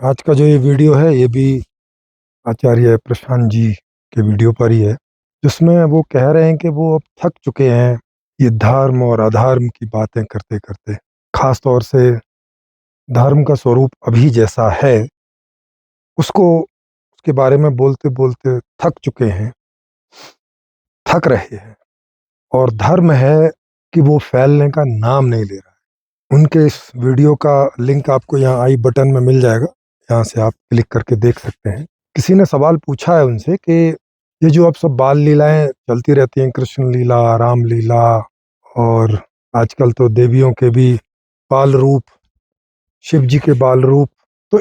आज का जो ये वीडियो है ये भी आचार्य प्रशांत जी के वीडियो पर ही है, जिसमें वो कह रहे हैं कि वो अब थक चुके हैं ये धर्म और अधर्म की बातें करते करते। खास तौर से धर्म का स्वरूप अभी जैसा है उसको उसके बारे में बोलते बोलते थक चुके हैं, थक रहे हैं। और धर्म है कि वो फैलने का नाम नहीं ले रहा है। उनके इस वीडियो का लिंक आपको यहाँ आई बटन में मिल जाएगा, यहाँ से आप क्लिक करके देख सकते हैं। किसी ने सवाल पूछा है उनसे कि ये जो अब सब बाल लीलाएं चलती रहती हैं, कृष्ण लीला, राम लीला, और आजकल तो देवियों के भी बाल रूप, शिव जी के बाल रूप, तो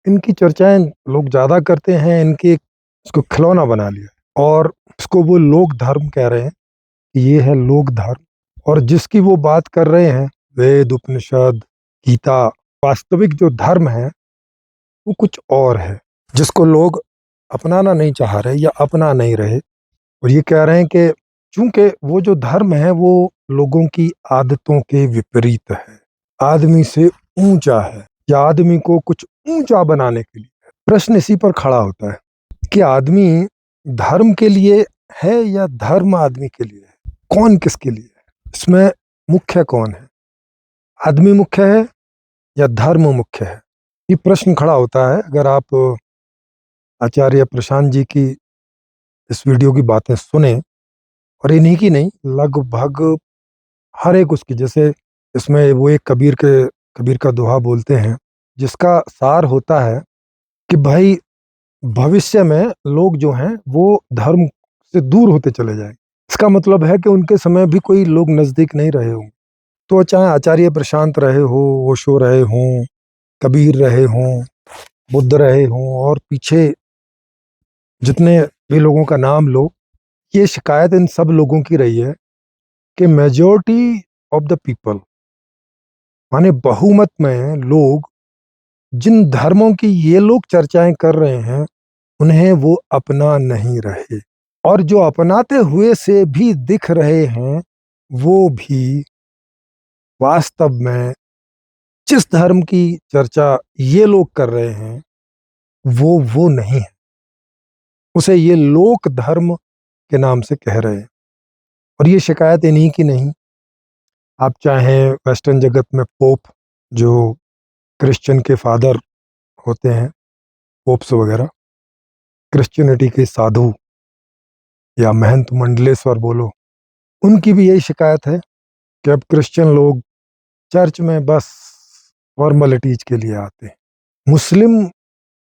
इनकी चर्चाएं लोग ज़्यादा करते हैं। इनकी इसको खिलौना बना लिया और इसको वो लोक धर्म कह रहे हैं कि ये है लोक धर्म। और जिसकी वो बात कर रहे हैं, वेद, उपनिषद, गीता, वास्तविक जो धर्म है वो कुछ और है, जिसको लोग अपनाना नहीं चाह रहे या अपना नहीं रहे। और ये कह रहे हैं कि चूंकि वो जो धर्म है वो लोगों की आदतों के विपरीत है, आदमी से ऊंचा है, या आदमी को कुछ ऊंचा बनाने के लिए है। प्रश्न इसी पर खड़ा होता है कि आदमी धर्म के लिए है या धर्म आदमी के लिए है? कौन किसके लिए है? इसमें मुख्य कौन है? आदमी मुख्य है या धर्म मुख्य है? ये प्रश्न खड़ा होता है। अगर आप आचार्य प्रशांत जी की इस वीडियो की बातें सुने, और इन्हीं की नहीं, लगभग हर एक उसकी, जैसे इसमें वो एक कबीर का दोहा बोलते हैं जिसका सार होता है कि भाई भविष्य में लोग जो हैं वो धर्म से दूर होते चले जाएंगे। इसका मतलब है कि उनके समय भी कोई लोग नजदीक नहीं रहे होंगे। तो चाहे आचार्य प्रशांत रहे हो, ओशो रहे हों, कबीर रहे हों, बुद्ध रहे हों, और पीछे जितने भी लोगों का नाम लो, ये शिकायत इन सब लोगों की रही है कि मेजॉरिटी ऑफ द पीपल, माने बहुमत में लोग, जिन धर्मों की ये लोग चर्चाएं कर रहे हैं उन्हें वो अपना नहीं रहे, और जो अपनाते हुए से भी दिख रहे हैं वो भी वास्तव में जिस धर्म की चर्चा ये लोग कर रहे हैं वो नहीं है। उसे ये लोक धर्म के नाम से कह रहे हैं। और ये शिकायत इन्हीं की नहीं, आप चाहें वेस्टर्न जगत में पोप, जो क्रिश्चियन के फादर होते हैं, पोप्स वगैरह, क्रिश्चियनिटी के साधु या महंत मंडलेश्वर बोलो, उनकी भी यही शिकायत है कि अब क्रिश्चियन लोग चर्च में बस फॉर्मेलिटीज के लिए आते हैं। मुस्लिम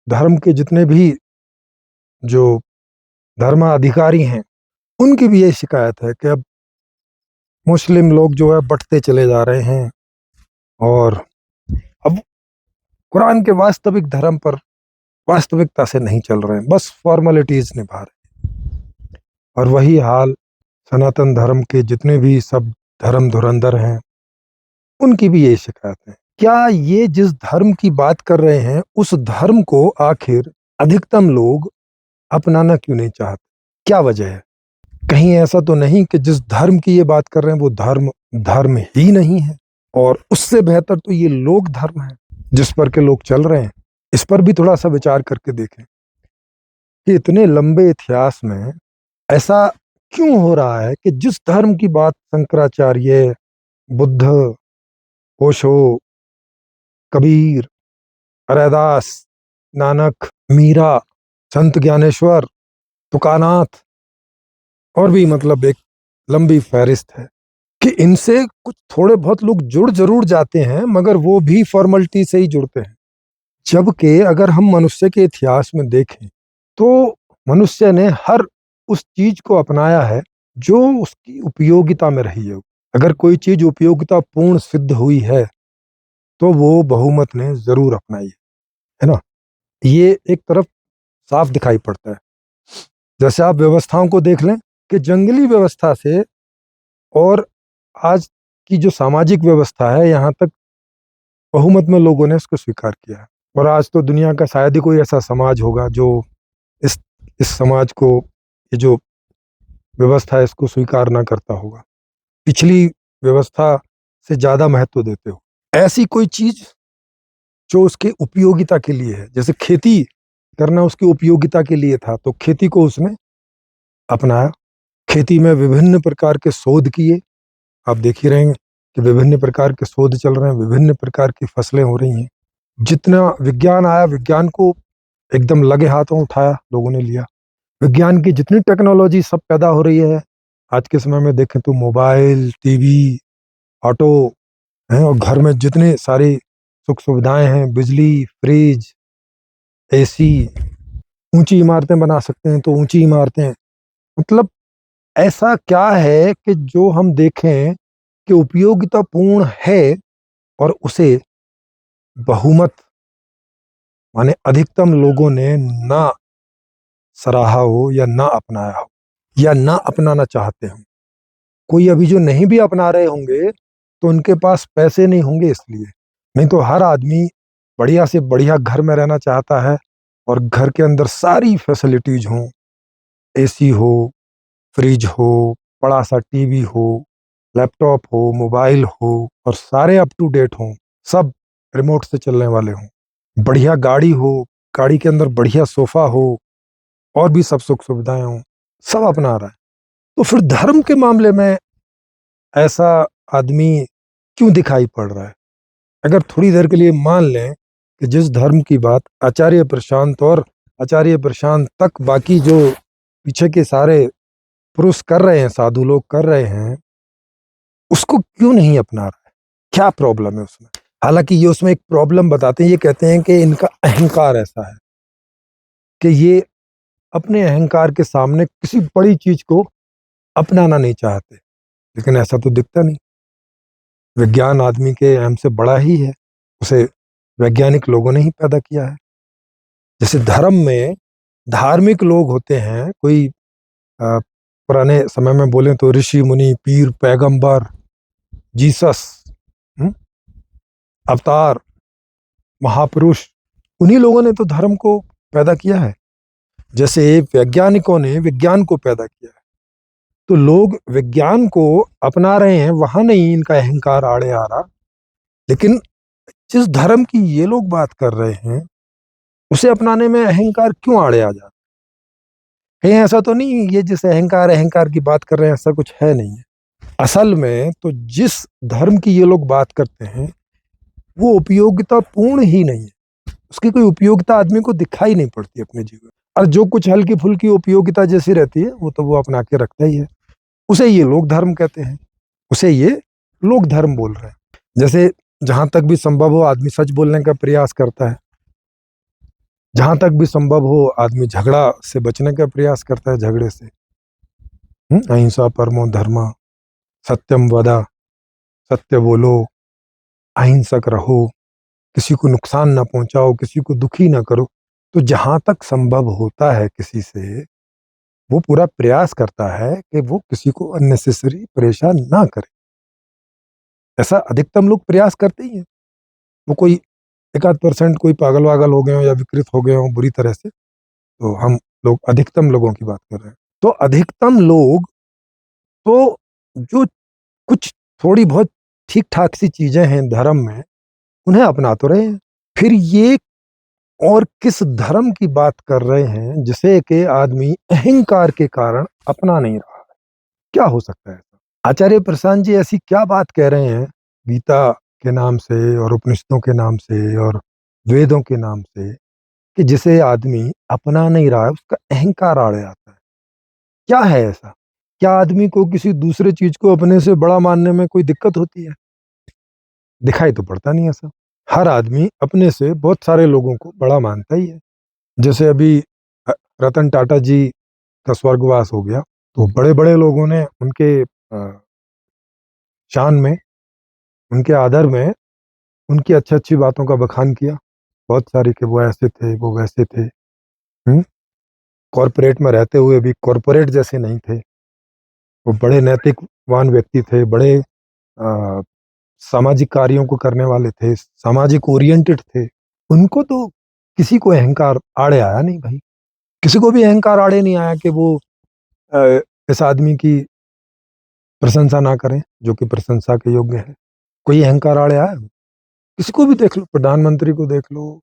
धर्म के जितने भी जो धर्माधिकारी हैं उनकी भी यही शिकायत है कि अब मुस्लिम लोग जो है बढ़ते चले जा रहे हैं, और अब कुरान के वास्तविक धर्म पर वास्तविकता से नहीं चल रहे हैं, बस फॉर्मेलिटीज निभा रहे हैं। और वही हाल सनातन धर्म के जितने भी सब धर्म धुरंधर हैं उनकी भी यही शिकायत है। क्या ये जिस धर्म की बात कर रहे हैं उस धर्म को आखिर अधिकतम लोग अपनाना क्यों नहीं चाहते? क्या वजह है? कहीं ऐसा तो नहीं कि जिस धर्म की ये बात कर रहे हैं वो धर्म धर्म ही नहीं है, और उससे बेहतर तो ये लोक धर्म है जिस पर के लोग चल रहे हैं। इस पर भी थोड़ा सा विचार करके देखें कि इतने लंबे इतिहास में ऐसा क्यों हो रहा है कि जिस धर्म की बात शंकराचार्य, बुद्ध, ओशो, कबीर, रैदास, नानक, मीरा, संत ज्ञानेश्वर, तुकानाथ, और भी मतलब एक लंबी फहरिस्त है, कि इनसे कुछ थोड़े बहुत लोग जुड़ जरूर जाते हैं मगर वो भी फॉर्मेलिटी से ही जुड़ते हैं। जबकि अगर हम मनुष्य के इतिहास में देखें तो मनुष्य ने हर उस चीज को अपनाया है जो उसकी उपयोगिता में रही है। अगर कोई चीज उपयोगिता पूर्ण सिद्ध हुई है तो वो बहुमत ने जरूर अपनाई है ना। ये एक तरफ साफ दिखाई पड़ता है। जैसे आप व्यवस्थाओं को देख लें कि जंगली व्यवस्था से और आज की जो सामाजिक व्यवस्था है, यहाँ तक बहुमत में लोगों ने इसको स्वीकार किया है। और आज तो दुनिया का शायद ही कोई ऐसा समाज होगा जो इस इस समाज को, ये जो व्यवस्था है इसको स्वीकार ना करता होगा, पिछली व्यवस्था से ज्यादा महत्व देते हो। ऐसी कोई चीज जो उसके उपयोगिता के लिए है। जैसे खेती करना उसकी उपयोगिता के लिए था, तो खेती को उसने अपनाया। खेती में विभिन्न प्रकार के शोध किए। आप देख ही रहे हैं कि विभिन्न प्रकार के शोध चल रहे हैं, विभिन्न प्रकार की फसलें हो रही हैं। जितना विज्ञान आया, विज्ञान को एकदम लगे हाथों उठाया, लोगों ने लिया। विज्ञान की जितनी टेक्नोलॉजी सब पैदा हो रही है आज के समय में, देखें तो मोबाइल, टीवी, ऑटो हैं, और घर में जितनी सारी सुख सुविधाएं हैं, बिजली, फ्रिज, एसी, ऊंची इमारतें बना सकते हैं तो ऊंची इमारतें। मतलब ऐसा क्या है कि जो हम देखें कि उपयोगितापूर्ण है और उसे बहुमत माने अधिकतम लोगों ने ना सराहा हो या ना अपनाया हो या ना अपनाना चाहते हो। कोई अभी जो नहीं भी अपना रहे होंगे तो उनके पास पैसे नहीं होंगे इसलिए। नहीं तो हर आदमी बढ़िया से बढ़िया घर में रहना चाहता है और घर के अंदर सारी फैसिलिटीज हों, एसी हो, फ्रिज हो, बड़ा सा टीवी हो, लैपटॉप हो, मोबाइल हो, और सारे अप टू डेट हों, सब रिमोट से चलने वाले हों, बढ़िया गाड़ी हो, गाड़ी के अंदर बढ़िया सोफा हो, और भी सब सुख सुविधाएं हों, सब अपना रहा है। तो फिर धर्म के मामले में ऐसा आदमी क्यों दिखाई पड़ रहा है? अगर थोड़ी देर के लिए मान लें कि जिस धर्म की बात आचार्य प्रशांत और आचार्य प्रशांत तक बाकी जो पीछे के सारे पुरुष कर रहे हैं, साधु लोग कर रहे हैं, उसको क्यों नहीं अपना रहा है? क्या प्रॉब्लम है उसमें? हालांकि ये उसमें एक प्रॉब्लम बताते हैं, ये कहते हैं कि इनका अहंकार ऐसा है कि ये अपने अहंकार के सामने किसी बड़ी चीज को अपनाना नहीं चाहते। लेकिन ऐसा तो दिखता नहीं। विज्ञान आदमी के अहम से बड़ा ही है, उसे वैज्ञानिक लोगों ने ही पैदा किया है। जैसे धर्म में धार्मिक लोग होते हैं, कोई पुराने समय में बोले तो ऋषि मुनि, पीर, पैगंबर, जीसस, अवतार, महापुरुष, उन्हीं लोगों ने तो धर्म को पैदा किया है। जैसे वैज्ञानिकों ने विज्ञान को पैदा किया है, तो लोग विज्ञान को अपना रहे हैं, वहां नहीं इनका अहंकार आड़े आ रहा। लेकिन जिस धर्म की ये लोग बात कर रहे हैं उसे अपनाने में अहंकार क्यों आड़े आ जाता? कहीं ऐसा तो नहीं ये जिस अहंकार अहंकार की बात कर रहे हैं ऐसा कुछ है नहीं है। असल में तो जिस धर्म की ये लोग बात करते हैं वो उपयोगिता पूर्ण ही नहीं है। उसकी कोई उपयोगिता आदमी को दिखाई नहीं पड़ती अपने जीवन। और जो कुछ हल्की फुल्की उपयोगिता जैसी रहती है वो तो वो अपना के रखता ही है। उसे ये लोग धर्म कहते हैं, उसे ये लोग धर्म बोल रहे हैं। जैसे जहां तक भी संभव हो आदमी सच बोलने का प्रयास करता है, जहां तक भी संभव हो आदमी झगड़ा से बचने का प्रयास करता है, झगड़े से। अहिंसा परमो धर्म, सत्यम वदा, सत्य बोलो, अहिंसक रहो, किसी को नुकसान ना पहुंचाओ, किसी को दुखी ना करो। तो जहां तक संभव होता है किसी से वो पूरा प्रयास करता है कि वो किसी को अननेसेसरी परेशान ना करे। ऐसा अधिकतम लोग प्रयास करते ही हैं। वो कोई एक आध परसेंट कोई पागल वागल हो गए हो या विकृत हो गए हो बुरी तरह से, तो हम लोग अधिकतम लोगों की बात कर रहे हैं। तो अधिकतम लोग तो जो कुछ थोड़ी बहुत ठीक ठाक सी चीजें हैं धर्म में उन्हें अपना तो रहे हैं। फिर ये और किस धर्म की बात कर रहे हैं जिसे कि आदमी अहंकार के कारण अपना नहीं रहा है? क्या हो सकता है ऐसा? आचार्य प्रशांत जी ऐसी क्या बात कह रहे हैं गीता के नाम से और उपनिषदों के नाम से और वेदों के नाम से कि जिसे आदमी अपना नहीं रहा है, उसका अहंकार आड़े आता है? क्या है ऐसा? क्या आदमी को किसी दूसरे चीज को अपने से बड़ा मानने में कोई दिक्कत होती है? दिखाई तो पड़ता नहीं ऐसा। हर आदमी अपने से बहुत सारे लोगों को बड़ा मानता ही है। जैसे अभी रतन टाटा जी का स्वर्गवास हो गया, तो बड़े बड़े लोगों ने उनके शान में, उनके आदर में, उनकी अच्छी अच्छी बातों का बखान किया बहुत सारी, कि वो ऐसे थे, वो वैसे थे। कॉरपोरेट में रहते हुए भी कॉरपोरेट जैसे नहीं थे, वो बड़े नैतिकवान व्यक्ति थे, बड़े अ, सामाजिक कार्यों को करने वाले थे, सामाजिक ओरिएंटेड थे। उनको तो किसी को अहंकार आड़े आया नहीं भाई। किसी को भी अहंकार आड़े नहीं आया कि वो अ, इस आदमी की प्रशंसा ना करें जो कि प्रशंसा के योग्य है। कोई अहंकार आड़े आया? किसी को भी देख लो, प्रधानमंत्री को देख लो,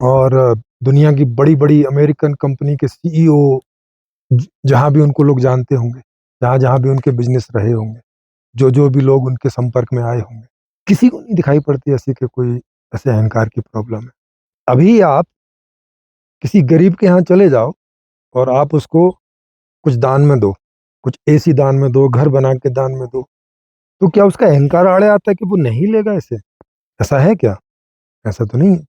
और दुनिया की बड़ी बड़ी अमेरिकन कंपनी के सीईओ, जहां भी उनको लोग जानते होंगे, जहां जहां भी उनके बिजनेस रहे होंगे, जो जो भी लोग उनके संपर्क में आए होंगे, किसी को नहीं दिखाई पड़ती ऐसी कि कोई ऐसे अहंकार की प्रॉब्लम है। अभी आप किसी गरीब के यहाँ चले जाओ और आप उसको कुछ दान में दो, कुछ एसी दान में दो, घर बना के दान में दो, तो क्या उसका अहंकार आड़े आता है कि वो नहीं लेगा इसे? ऐसा है क्या? ऐसा तो नहीं है,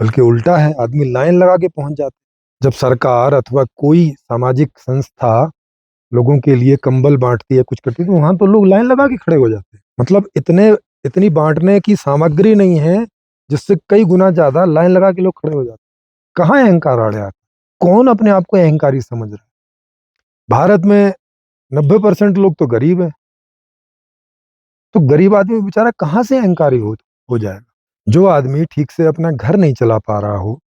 बल्कि उल्टा है, आदमी लाइन लगा के पहुंच जाता है। जब सरकार अथवा कोई सामाजिक संस्था लोगों के लिए कंबल बांटती है, कुछ करती है, तो वहां तो लोग लाइन लगा के खड़े हो जाते हैं। मतलब इतनी बांटने की सामग्री नहीं है, जिससे कई गुना ज्यादा लाइन लगा के लोग खड़े हो जाते हैं। कहाँ अहंकार आड़े आता है? कौन अपने आप को अहंकारी समझ रहा है? भारत में 90% लोग तो गरीब हैं, तो गरीब आदमी बेचारा कहाँ से अहंकारी हो जाएगा? जो आदमी ठीक से अपना घर नहीं चला पा रहा हो,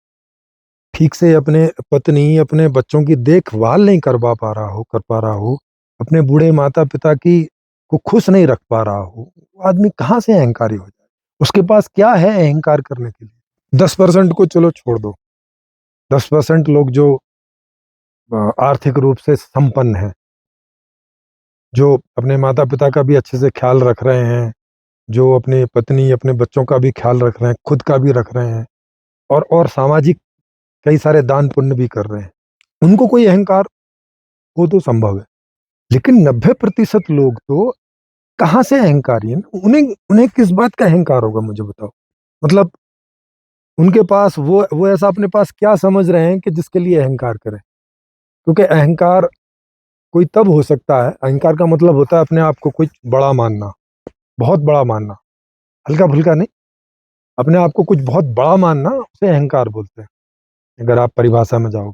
ठीक से अपने पत्नी अपने बच्चों की देखभाल नहीं कर पा रहा हो, अपने बूढ़े माता पिता की को खुश नहीं रख पा रहा हो, वो आदमी कहाँ से अहंकारी हो जाए? उसके पास क्या है अहंकार करने के लिए? 10% को चलो छोड़ दो, 10% लोग जो आर्थिक रूप से संपन्न हैं, जो अपने माता पिता का भी अच्छे से ख्याल रख रहे हैं, जो अपनी पत्नी अपने बच्चों का भी ख्याल रख रहे हैं, खुद का भी रख रहे हैं, और सामाजिक कई सारे दान पुण्य भी कर रहे हैं, उनको कोई अहंकार हो तो संभव है। लेकिन 90% लोग तो कहाँ से अहंकारी हैं? उन्हें उन्हें किस बात का अहंकार होगा, मुझे बताओ। मतलब उनके पास वो ऐसा अपने पास क्या समझ रहे हैं कि जिसके लिए अहंकार करें? क्योंकि अहंकार कोई तब हो सकता है, अहंकार का मतलब होता है अपने आप को कुछ बड़ा मानना, बहुत बड़ा मानना, हल्का फुल्का नहीं। अपने आप को कुछ बहुत बड़ा मानना उसे अहंकार बोलते हैं, अगर आप परिभाषा में जाओ।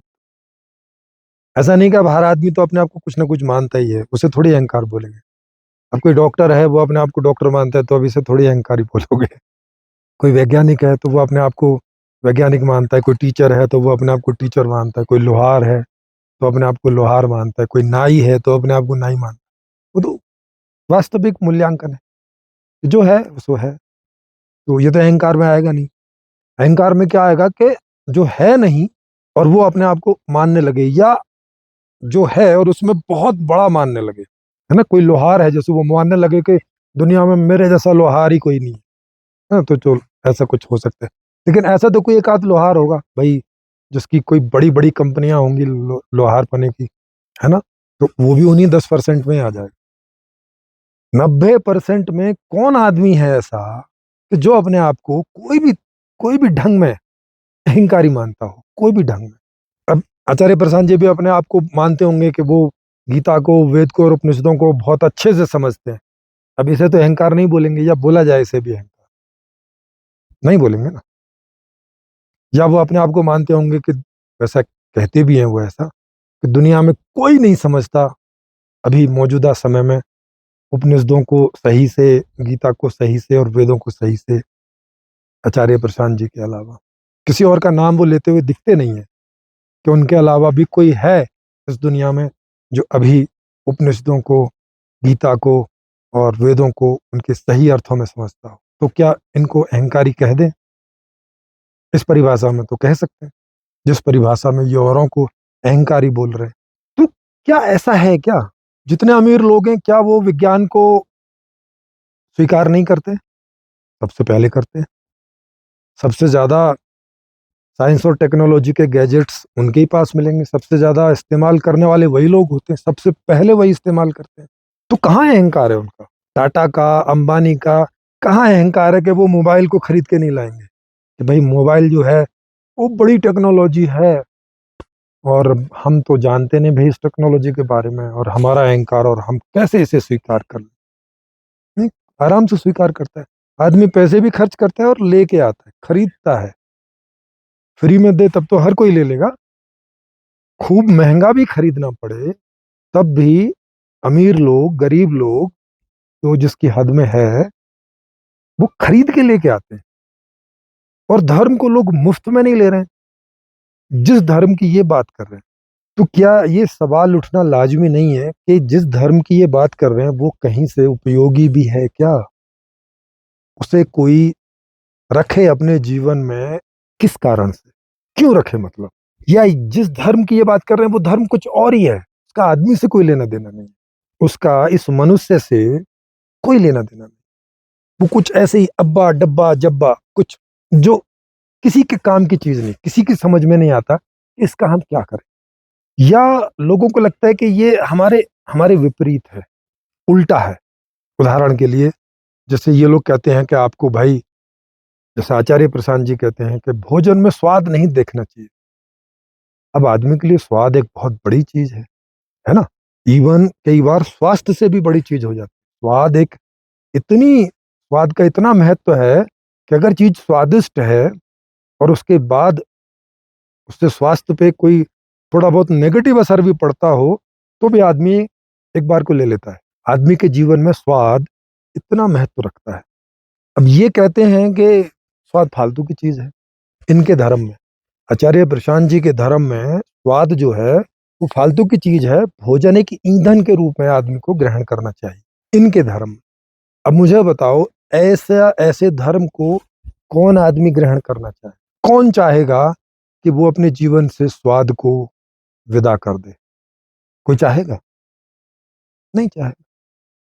ऐसा नहीं कि अब हर आदमी तो अपने आप को कुछ ना कुछ मानता ही है, उसे थोड़ी अहंकार बोलेंगे। अब कोई डॉक्टर है, वो अपने आप को डॉक्टर मानता है, तो अब इसे थोड़ी अहंकारी बोलोगे। कोई वैज्ञानिक है तो वो अपने आप को वैज्ञानिक मानता है, कोई टीचर है तो वो अपने आप को टीचर मानता है, कोई लोहार है तो अपने आप को लोहार मानता है, कोई नाई है तो अपने आप को नाई मानता है। वो तो वास्तविक मूल्यांकन है, जो है सो है। तो ये तो अहंकार में आएगा नहीं। अहंकार में क्या आएगा कि जो है नहीं और वो अपने आप को मानने लगे, या जो है और उसमें बहुत बड़ा मानने लगे, है ना? कोई लोहार है, जैसे वो मानने लगे कि दुनिया में मेरे जैसा लोहार ही कोई नहीं है। हाँ, तो चल ऐसा कुछ हो सकता है। लेकिन ऐसा तो कोई एक आध लोहार होगा भाई, जिसकी कोई बड़ी बड़ी कंपनियां होंगी लोहार पने की, है ना? तो वो भी उन्हीं 10% में आ जाएगा। 90% में कौन आदमी है ऐसा कि जो अपने आप को कोई भी ढंग में अहंकारी मानता हो, कोई भी ढंग में? अब आचार्य प्रशांत जी भी अपने आप को मानते होंगे कि वो गीता को, वेद को और उपनिषदों को बहुत अच्छे से समझते हैं। अब इसे तो अहंकार नहीं बोलेंगे, या बोला जाए इसे भी अहंकार नहीं बोलेंगे ना। या वो अपने आप को मानते होंगे कि, वैसा कहते भी हैं वो, ऐसा कि दुनिया में कोई नहीं समझता अभी मौजूदा समय में उपनिषदों को सही से, गीता को सही से और वेदों को सही से, आचार्य प्रशांत जी के अलावा। किसी और का नाम वो लेते हुए दिखते नहीं है कि उनके अलावा भी कोई है इस दुनिया में जो अभी उपनिषदों को, गीता को और वेदों को उनके सही अर्थों में समझता हो। तो क्या इनको अहंकारी कह दें? इस परिभाषा में तो कह सकते हैं, जिस परिभाषा में ये औरों को अहंकारी बोल रहे हैं। तो क्या ऐसा है क्या? जितने अमीर लोग हैं, क्या वो विज्ञान को स्वीकार नहीं करते? सबसे पहले करते हैं। सबसे ज्यादा साइंस और टेक्नोलॉजी के गैजेट्स उनके ही पास मिलेंगे, सबसे ज्यादा इस्तेमाल करने वाले वही लोग होते हैं, सबसे पहले वही इस्तेमाल करते हैं। तो कहाँ अहंकार है उनका? टाटा का, अंबानी का कहाँ अहंकार है कि वो मोबाइल को खरीद के नहीं लाएंगे? कि भाई मोबाइल जो है वो बड़ी टेक्नोलॉजी है, और हम तो जानते नहीं भाई इस टेक्नोलॉजी के बारे में, और हमारा अहंकार, और हम कैसे इसे स्वीकार कर लें? नहीं, आराम से स्वीकार करता है। आदमी पैसे भी खर्च करता है और लेके आता है, खरीदता है। फ्री में दे तब तो हर कोई ले लेगा, खूब महंगा भी खरीदना पड़े तब भी अमीर लोग, गरीब लोग, तो जिसकी हद में है, वो खरीद के लेके आते हैं। और धर्म को लोग मुफ्त में नहीं ले रहे हैं, जिस धर्म की ये बात कर रहे हैं। तो क्या ये सवाल उठना लाजमी नहीं है कि जिस धर्म की ये बात कर रहे हैं वो कहीं से उपयोगी भी है क्या? उसे कोई रखे अपने जीवन में, किस कारण से, क्यों रखे, मतलब, या जिस धर्म की ये बात कर रहे हैं वो धर्म कुछ और ही है, उसका आदमी से कोई लेना देना नहीं, उसका इस मनुष्य से कोई लेना देना नहीं। वो कुछ ऐसे ही अब्बा डब्बा जब्बा कुछ, जो किसी के काम की चीज नहीं, किसी की समझ में नहीं आता कि इसका हम क्या करें। या लोगों को लगता है कि ये हमारे हमारे विपरीत है, उल्टा है। उदाहरण के लिए, जैसे ये लोग कहते हैं कि आपको भाई, जैसे आचार्य प्रशांत जी कहते हैं कि भोजन में स्वाद नहीं देखना चाहिए। अब आदमी के लिए स्वाद एक बहुत बड़ी चीज है ना। इवन कई बार स्वास्थ्य से भी बड़ी चीज हो जाती है। स्वाद का इतना महत्व है कि अगर चीज स्वादिष्ट है और उसके बाद उससे स्वास्थ्य पे कोई थोड़ा बहुत नेगेटिव असर भी पड़ता हो, तो भी आदमी एक बार को ले लेता है। आदमी के जीवन में स्वाद इतना महत्व रखता है। अब ये कहते हैं कि स्वाद फालतू की चीज है। इनके धर्म में, आचार्य प्रशांत जी के धर्म में, स्वाद जो है वो फालतू की चीज है, भोजन एक ईंधन के रूप में आदमी को ग्रहण करना चाहिए, इनके धर्म में। अब मुझे बताओ, ऐसे धर्म को कौन आदमी ग्रहण करना चाहे? कौन चाहेगा कि वो अपने जीवन से स्वाद को विदा कर दे? कोई चाहेगा? नहीं चाहेगा।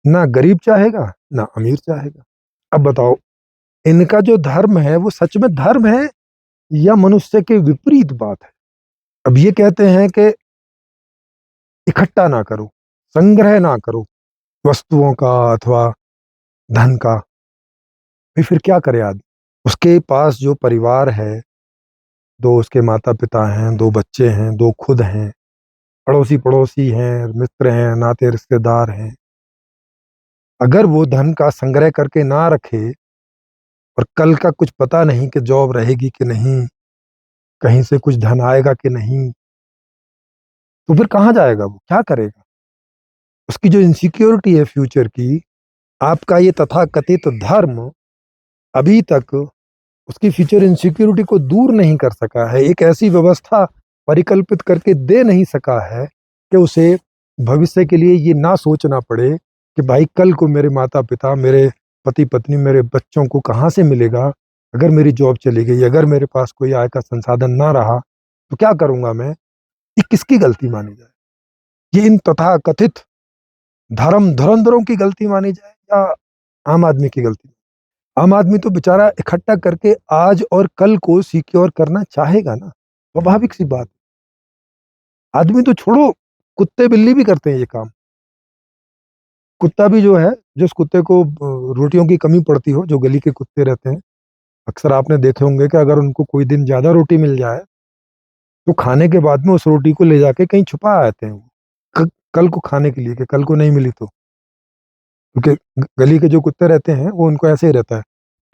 ना गरीब चाहेगा, ना अमीर चाहेगा। अब बताओ, इनका जो धर्म है वो सच में धर्म है या मनुष्य के विपरीत बात है? अब ये कहते हैं कि इकट्ठा ना करो, संग्रह ना करो वस्तुओं का अथवा धन का। भाई फिर क्या करे आदमी? उसके पास जो परिवार है, दो उसके माता पिता हैं, दो बच्चे हैं, दो खुद हैं, पड़ोसी पड़ोसी हैं, मित्र हैं, नाते रिश्तेदार हैं। अगर वो धन का संग्रह करके ना रखे और कल का कुछ पता नहीं कि जॉब रहेगी कि नहीं, कहीं से कुछ धन आएगा कि नहीं, तो फिर कहाँ जाएगा? वो क्या करेगा? उसकी जो इनसिक्योरिटी है फ्यूचर की, आपका ये तथाकथित धर्म अभी तक उसकी फ्यूचर इनसिक्योरिटी को दूर नहीं कर सका है। एक ऐसी व्यवस्था परिकल्पित करके दे नहीं सका है कि उसे भविष्य के लिए ये ना सोचना पड़े कि भाई कल को मेरे माता पिता, मेरे पति पत्नी, मेरे बच्चों को कहाँ से मिलेगा, अगर मेरी जॉब चली गई, अगर मेरे पास कोई आय का संसाधन ना रहा तो क्या करूंगा मैं? ये किसकी गलती मानी जाए? ये इन तथाकथित धर्म धुरंधरों की गलती मानी जाए या आम आदमी की गलती? आम आदमी तो बेचारा इकट्ठा करके आज और कल को सिक्योर करना चाहेगा ना, स्वाभाविक सी बात। आदमी तो छोड़ो, कुत्ते बिल्ली भी करते हैं ये काम। कुत्ता भी जो है, जिस कुत्ते को रोटियों की कमी पड़ती हो, जो गली के कुत्ते रहते हैं, अक्सर आपने देखे होंगे कि अगर उनको कोई दिन ज्यादा रोटी मिल जाए तो खाने के बाद में उस रोटी को ले जाके कहीं छुपा आते हैं वो, कल को खाने के लिए, कि कल को नहीं मिली तो। क्योंकि गली के जो कुत्ते रहते हैं वो, उनको ऐसे ही रहता है,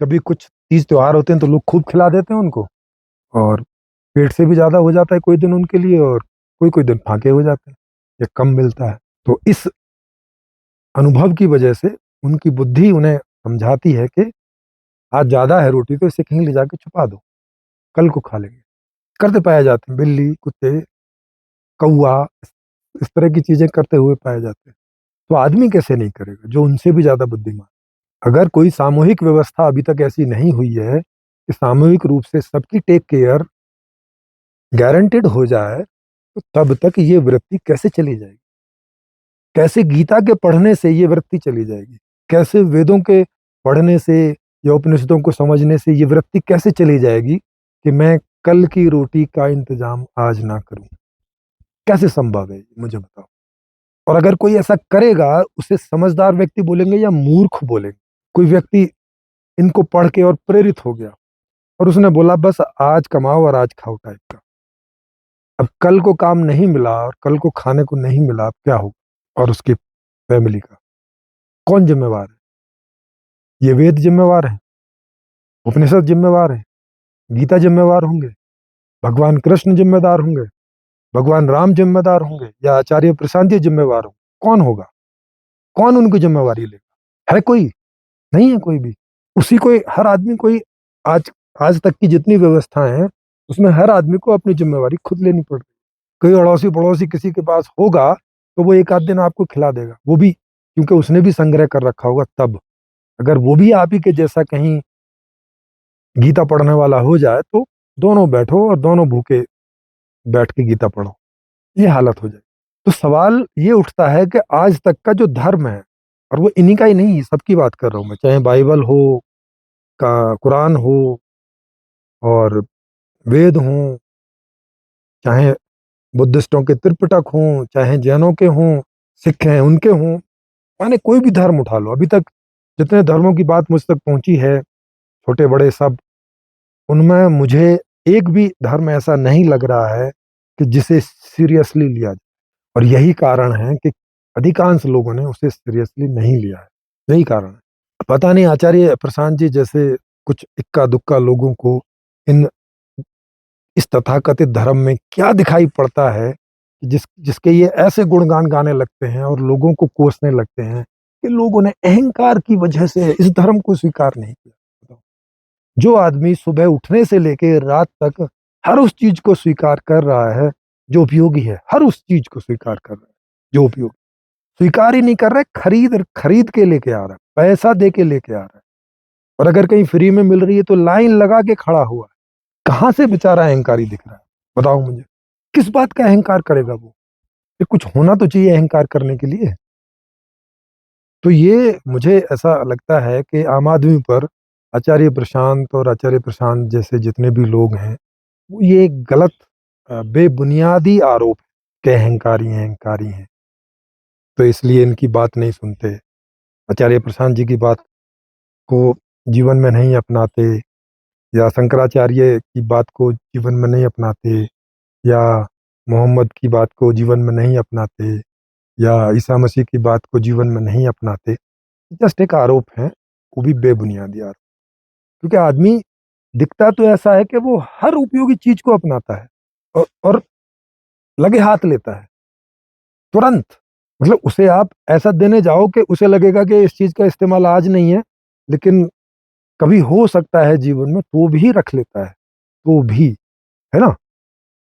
कभी कुछ तीज त्योहार होते हैं तो लोग खूब खिला देते हैं उनको, और पेट से भी ज्यादा हो जाता है कोई दिन उनके लिए, और कोई कोई दिन फाके हो जाते हैं या कम मिलता है। तो इस अनुभव की वजह से उनकी बुद्धि उन्हें समझाती है कि आज ज्यादा है रोटी तो इसे कहीं ले जाके छुपा दो, कल को खा लेंगे। करते पाए जाते हैं, बिल्ली, कुत्ते, कौआ, इस तरह की चीजें करते हुए पाए जाते हैं। तो आदमी कैसे नहीं करेगा जो उनसे भी ज्यादा बुद्धिमान? अगर कोई सामूहिक व्यवस्था अभी तक ऐसी नहीं हुई है कि सामूहिक रूप से सबकी टेक केयर गारंटेड हो जाए, तो तब तक ये वृत्ति कैसे चली जाएगी? कैसे गीता के पढ़ने से ये वृत्ति चली जाएगी? कैसे वेदों के पढ़ने से या उपनिषदों को समझने से ये वृत्ति कैसे चली जाएगी कि मैं कल की रोटी का इंतजाम आज ना करूं? कैसे संभव है ये? मुझे बताओ। और अगर कोई ऐसा करेगा, उसे समझदार व्यक्ति बोलेंगे या मूर्ख बोलेंगे? कोई व्यक्ति इनको पढ़ के और प्रेरित हो गया और उसने बोला बस आज कमाओ और आज खाओ टाइप का, अब कल को काम नहीं मिला और कल को खाने को नहीं मिला, अब क्या होगा? और उसकी फैमिली का कौन जिम्मेवार है? ये वेद जिम्मेवार है? उपनिषद जिम्मेवार है? गीता जिम्मेवार होंगे? भगवान कृष्ण जिम्मेदार होंगे? भगवान राम जिम्मेदार होंगे? या आचार्य प्रशांत जी जिम्मेवार होंगे? कौन होगा? कौन उनकी जिम्मेवारी लेगा? है कोई? नहीं है कोई भी। उसी को हर आदमी कोई, आज आज तक की जितनी व्यवस्थाएं हैं उसमें हर आदमी को अपनी जिम्मेवारी खुद लेनी पड़ती है। कोई अड़ोसी पड़ोसी किसी के पास होगा तो वो एक आध दिन आपको खिला देगा, वो भी क्योंकि उसने भी संग्रह कर रखा होगा तब। अगर वो भी आप ही के जैसा कहीं गीता पढ़ने वाला हो जाए तो दोनों बैठो और दोनों भूखे बैठ के गीता पढ़ो, ये हालत हो जाए। तो सवाल ये उठता है कि आज तक का जो धर्म है, और वो इन्हीं का ही नहीं, सबकी बात कर रहा हूं मैं, चाहे बाइबल हो, का कुरान हो, और वेद हों, चाहे बुद्धिस्टों के त्रिपिटक हों, चाहे जैनों के हों, सिख हैं उनके हों, माने कोई भी धर्म उठा लो, अभी तक जितने धर्मों की बात मुझ तक पहुंची है, छोटे बड़े सब, उनमें मुझे एक भी धर्म ऐसा नहीं लग रहा है कि जिसे सीरियसली लिया जाए। और यही कारण है कि अधिकांश लोगों ने उसे सीरियसली नहीं लिया है, यही कारण है। पता नहीं आचार्य प्रशांत जी जैसे कुछ इक्का दुक्का लोगों को इन इस तथाकथित धर्म में क्या दिखाई पड़ता है, जिसके ये ऐसे गुणगान गाने लगते हैं और लोगों को कोसने लगते हैं कि लोगों ने अहंकार की वजह से इस धर्म को स्वीकार नहीं किया। बताओ। जो आदमी सुबह उठने से लेकर रात तक हर उस चीज को स्वीकार कर रहा है जो उपयोगी है, हर उस चीज को स्वीकार कर रहा है जो उपयोगी, स्वीकार ही नहीं कर रहा है, खरीद खरीद के लेके आ रहा है, पैसा दे के लेके आ रहा है, और अगर कहीं फ्री में मिल रही है तो लाइन लगा के खड़ा हुआ है। कहां से बेचारा अहंकारी दिख रहा है, बताओ मुझे। किस बात का अहंकार करेगा वो? ये कुछ होना तो चाहिए अहंकार करने के लिए। तो ये मुझे ऐसा लगता है कि आम आदमी पर आचार्य प्रशांत और आचार्य प्रशांत जैसे जितने भी लोग हैं, वो ये एक गलत बेबुनियादी आरोप है कि अहंकारी हैं, अहंकारी हैं, तो इसलिए इनकी बात नहीं सुनते, आचार्य प्रशांत जी की बात को जीवन में नहीं अपनाते, या शंकराचार्य की बात को जीवन में नहीं अपनाते, या मोहम्मद की बात को जीवन में नहीं अपनाते, या ईसा मसीह की बात को जीवन में नहीं अपनाते। जस्ट एक आरोप है, वो भी बेबुनियादी आरोप, क्योंकि आदमी दिखता तो ऐसा है कि वो हर उपयोगी चीज को अपनाता है और लगे हाथ लेता है तुरंत। मतलब उसे आप ऐसा देने जाओ कि उसे लगेगा कि इस चीज का इस्तेमाल आज नहीं है, लेकिन कभी हो सकता है जीवन में, तो भी रख लेता है, तो भी, है ना।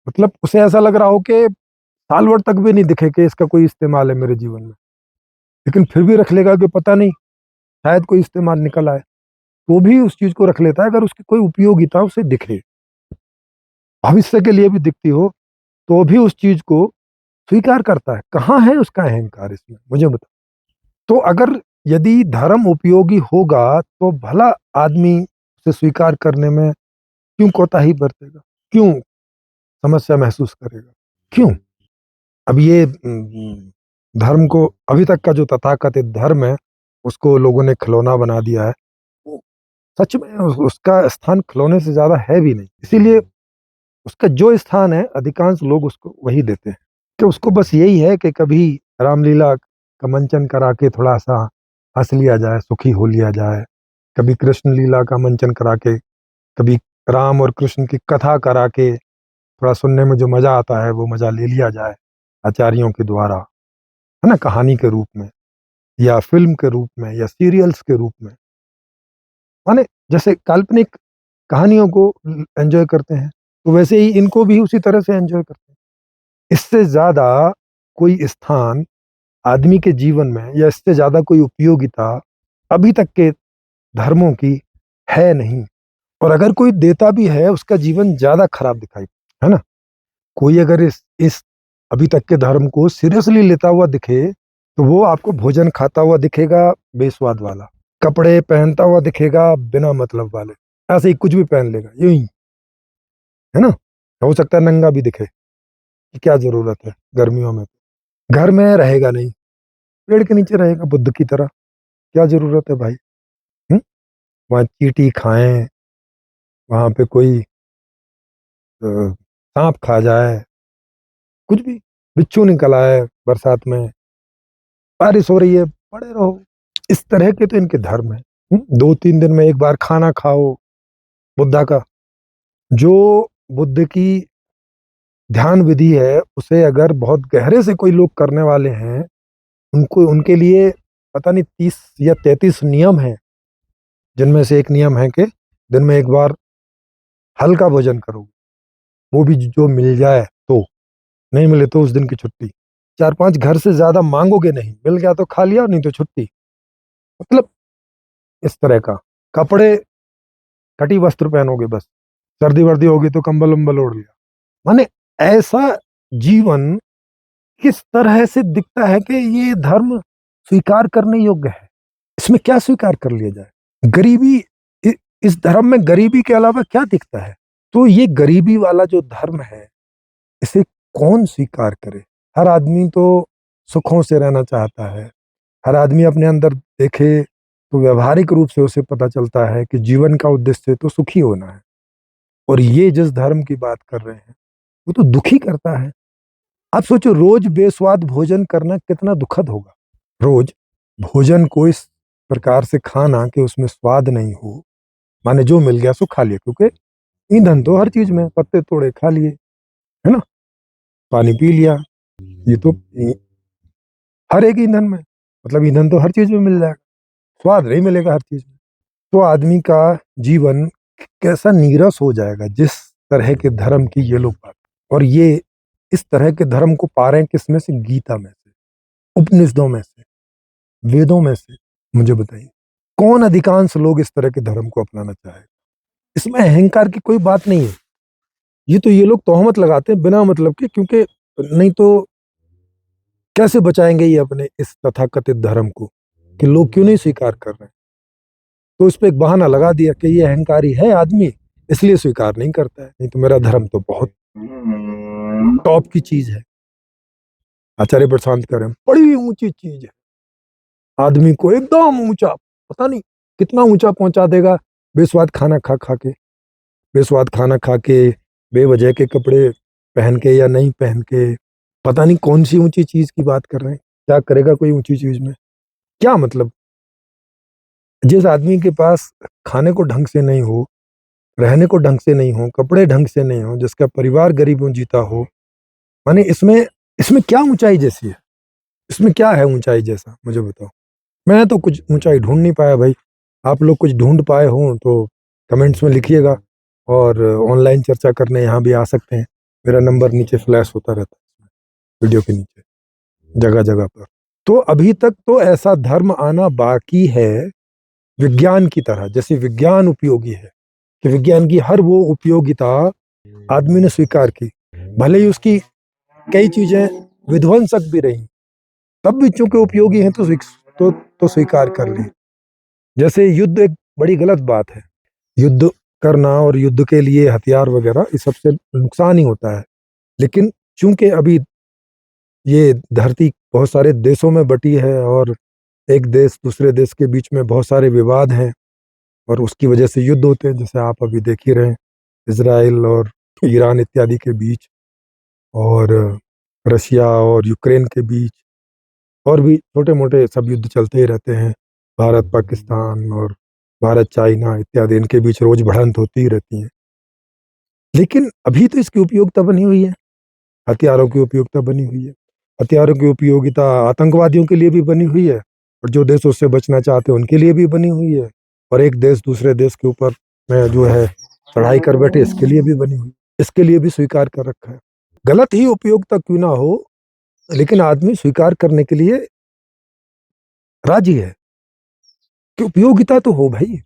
मतलब उसे ऐसा लग रहा हो कि साल भर तक भी नहीं दिखे कि इसका कोई इस्तेमाल है मेरे जीवन में, लेकिन फिर भी रख लेगा कि पता नहीं शायद कोई इस्तेमाल निकल आए, तो भी उस चीज को रख लेता है अगर उसकी कोई उपयोगिता उसे दिखे, भविष्य के लिए भी दिखती हो, तो भी उस चीज को स्वीकार करता है। कहाँ है उसका अहंकार इसमें, मुझे बता। तो अगर यदि धर्म उपयोगी होगा तो भला आदमी उसे स्वीकार करने में क्यों कोताही बरतेगा, क्यों समस्या महसूस करेगा, क्यों? अब ये धर्म को, अभी तक का जो तथाकथित धर्म है, उसको लोगों ने खिलौना बना दिया है। वो सच में उसका स्थान खिलौने से ज्यादा है भी नहीं, इसीलिए उसका जो स्थान है अधिकांश लोग उसको वही देते हैं, कि उसको बस यही है कि कभी रामलीला का मंचन करा के थोड़ा सा हंस लिया जाए, सुखी हो लिया जाए, कभी कृष्ण लीला का मंचन करा के, कभी राम और कृष्ण की कथा करा के थोड़ा सुनने में जो मजा आता है वो मजा ले लिया जाए आचार्यों के द्वारा, है ना, कहानी के रूप में, या फिल्म के रूप में, या सीरियल्स के रूप में, माने जैसे काल्पनिक कहानियों को एंजॉय करते हैं, तो वैसे ही इनको भी उसी तरह से एंजॉय करते हैं। इससे ज्यादा कोई स्थान आदमी के जीवन में, या इससे ज्यादा कोई उपयोगिता अभी तक के धर्मों की है नहीं। और अगर कोई देता भी है उसका जीवन ज्यादा खराब दिखाई, है ना। कोई अगर इस अभी तक के धर्म को सीरियसली लेता हुआ दिखे तो वो आपको भोजन खाता हुआ दिखेगा, बेस्वाद वाला, कपड़े पहनता हुआ दिखेगा बिना मतलब वाले, ऐसे ही कुछ भी पहन लेगा यूं ही, है ना। हो सकता है नंगा भी दिखे, कि क्या जरूरत है गर्मियों में, घर में रहेगा नहीं, पेड़ के नीचे रहेगा बुद्ध की तरह, क्या जरूरत है भाई। हम्म? वहाँ चींटी खाएं, वहां पे कोई सांप खा जाए, कुछ भी, बिच्छू निकल आए बरसात में, बारिश हो रही है, पड़े रहो, इस तरह के तो इनके धर्म है। 2-3 दिन में एक बार खाना खाओ बुद्धा का, जो बुद्ध की ध्यान विधि है उसे अगर बहुत गहरे से कोई लोग करने वाले हैं, उनको उनके लिए पता नहीं 30 या 33 नियम हैं, जिनमें से एक नियम है कि दिन में एक बार हल्का भोजन करो, वो भी जो मिल जाए तो, नहीं मिले तो उस दिन की छुट्टी, 4-5 घर से ज्यादा मांगोगे नहीं, मिल गया तो खा लिया, नहीं तो छुट्टी। मतलब इस तरह का, कपड़े कटी वस्त्र पहनोगे बस, सर्दी वर्दी होगी तो कंबल वंबल ओढ़ लिया। माने ऐसा जीवन किस तरह से दिखता है कि ये धर्म स्वीकार करने योग्य है? इसमें क्या स्वीकार कर लिया जाए? गरीबी, इस धर्म में गरीबी के अलावा क्या दिखता है? तो ये गरीबी वाला जो धर्म है, इसे कौन स्वीकार करे? हर आदमी तो सुखों से रहना चाहता है। हर आदमी अपने अंदर देखे तो व्यवहारिक रूप से उसे पता चलता है कि जीवन का उद्देश्य तो सुखी होना है। और ये जिस धर्म की बात कर रहे हैं, वो तो दुखी करता है। आप सोचो, रोज बेस्वाद भोजन करना कितना दुखद होगा। रोज भोजन को इस प्रकार से खाना कि उसमें स्वाद नहीं हो, माने जो मिल गया सो खा लिया, क्योंकि ईंधन तो हर चीज में, पत्ते तोड़े खा लिए, है ना, पानी पी लिया, ये तो हर एक ईंधन में, मतलब ईंधन तो हर चीज में मिल जाएगा, स्वाद नहीं मिलेगा हर चीज में। तो आदमी का जीवन कैसा नीरस हो जाएगा जिस तरह के धर्म की ये लोग बात। और ये इस तरह के धर्म को पा रहे हैं किसमें से? गीता में से, उपनिषदों में से, वेदों में से। मुझे बताइए, कौन अधिकांश लोग इस तरह के धर्म को अपनाना चाहे? इसमें अहंकार की कोई बात नहीं है। ये तो ये लोग तोहमत लगाते हैं बिना मतलब के, क्योंकि नहीं तो कैसे बचाएंगे ये अपने इस तथाकथित धर्म को, कि लोग क्यों नहीं स्वीकार कर रहे हैं? तो इस पे एक बहाना लगा दिया कि ये अहंकारी है आदमी, इसलिए स्वीकार नहीं करता है, नहीं तो मेरा धर्म तो बहुत टॉप की चीज है। आचार्य प्रशांत कह रहे हैं बड़ी ऊंची चीज है, आदमी को एकदम ऊंचा, पता नहीं कितना ऊंचा पहुंचा देगा। बेस्वाद खाना खा खा के, बेस्वाद खाना खा के, बेवजह के कपड़े पहन के या नहीं पहन के, पता नहीं कौन सी ऊंची चीज की बात कर रहे हैं। क्या करेगा कोई ऊंची चीज में? क्या मतलब? जिस आदमी के पास खाने को ढंग से नहीं हो, रहने को ढंग से नहीं हो, कपड़े ढंग से नहीं हो, जिसका परिवार गरीबों जीता हो, माने इसमें इसमें क्या ऊंचाई जैसी है? इसमें क्या है ऊंचाई जैसा, मुझे बताओ। मैं तो कुछ ऊंचाई ढूंढ नहीं पाया भाई। आप लोग कुछ ढूंढ पाए हो तो कमेंट्स में लिखिएगा, और ऑनलाइन चर्चा करने यहाँ भी आ सकते हैं। मेरा नंबर नीचे फ्लैश होता रहता है वीडियो के नीचे, जगह जगह पर। तो अभी तक तो ऐसा धर्म आना बाकी है, विज्ञान की तरह, जैसे विज्ञान उपयोगी है, कि विज्ञान की हर वो उपयोगिता आदमी ने स्वीकार की, भले ही उसकी कई चीजें विध्वंसक भी रही, तब भी चूंकि उपयोगी हैं तो तो स्वीकार कर ली। जैसे युद्ध एक बड़ी गलत बात है, युद्ध करना और युद्ध के लिए हथियार वगैरह, इस सबसे नुकसान ही होता है। लेकिन चूंकि अभी ये धरती बहुत सारे देशों में बटी है, और एक देश दूसरे देश के बीच में बहुत सारे विवाद हैं, और उसकी वजह से युद्ध होते हैं, जैसे आप अभी देख ही रहे हैं, इसराइल और ईरान इत्यादि के बीच, और रशिया और यूक्रेन के बीच, और भी छोटे मोटे सब युद्ध चलते ही रहते हैं। भारत पाकिस्तान और भारत चाइना इत्यादि, इनके बीच रोज बढ़ंत होती ही रहती है। लेकिन अभी तो इसकी उपयोगिता बनी हुई है, हथियारों की उपयोगिता बनी हुई है। हथियारों की उपयोगिता आतंकवादियों के लिए भी बनी हुई है, और जो देश उससे बचना चाहते हैं उनके लिए भी बनी हुई है, और एक देश दूसरे देश के ऊपर में जो है चढ़ाई कर बैठे, इसके लिए भी बनी हुई, इसके लिए भी स्वीकार कर रखा है। गलत ही उपयोगिता क्यों ना हो, लेकिन आदमी स्वीकार करने के लिए राजी है कि उपयोगिता तो हो भाई।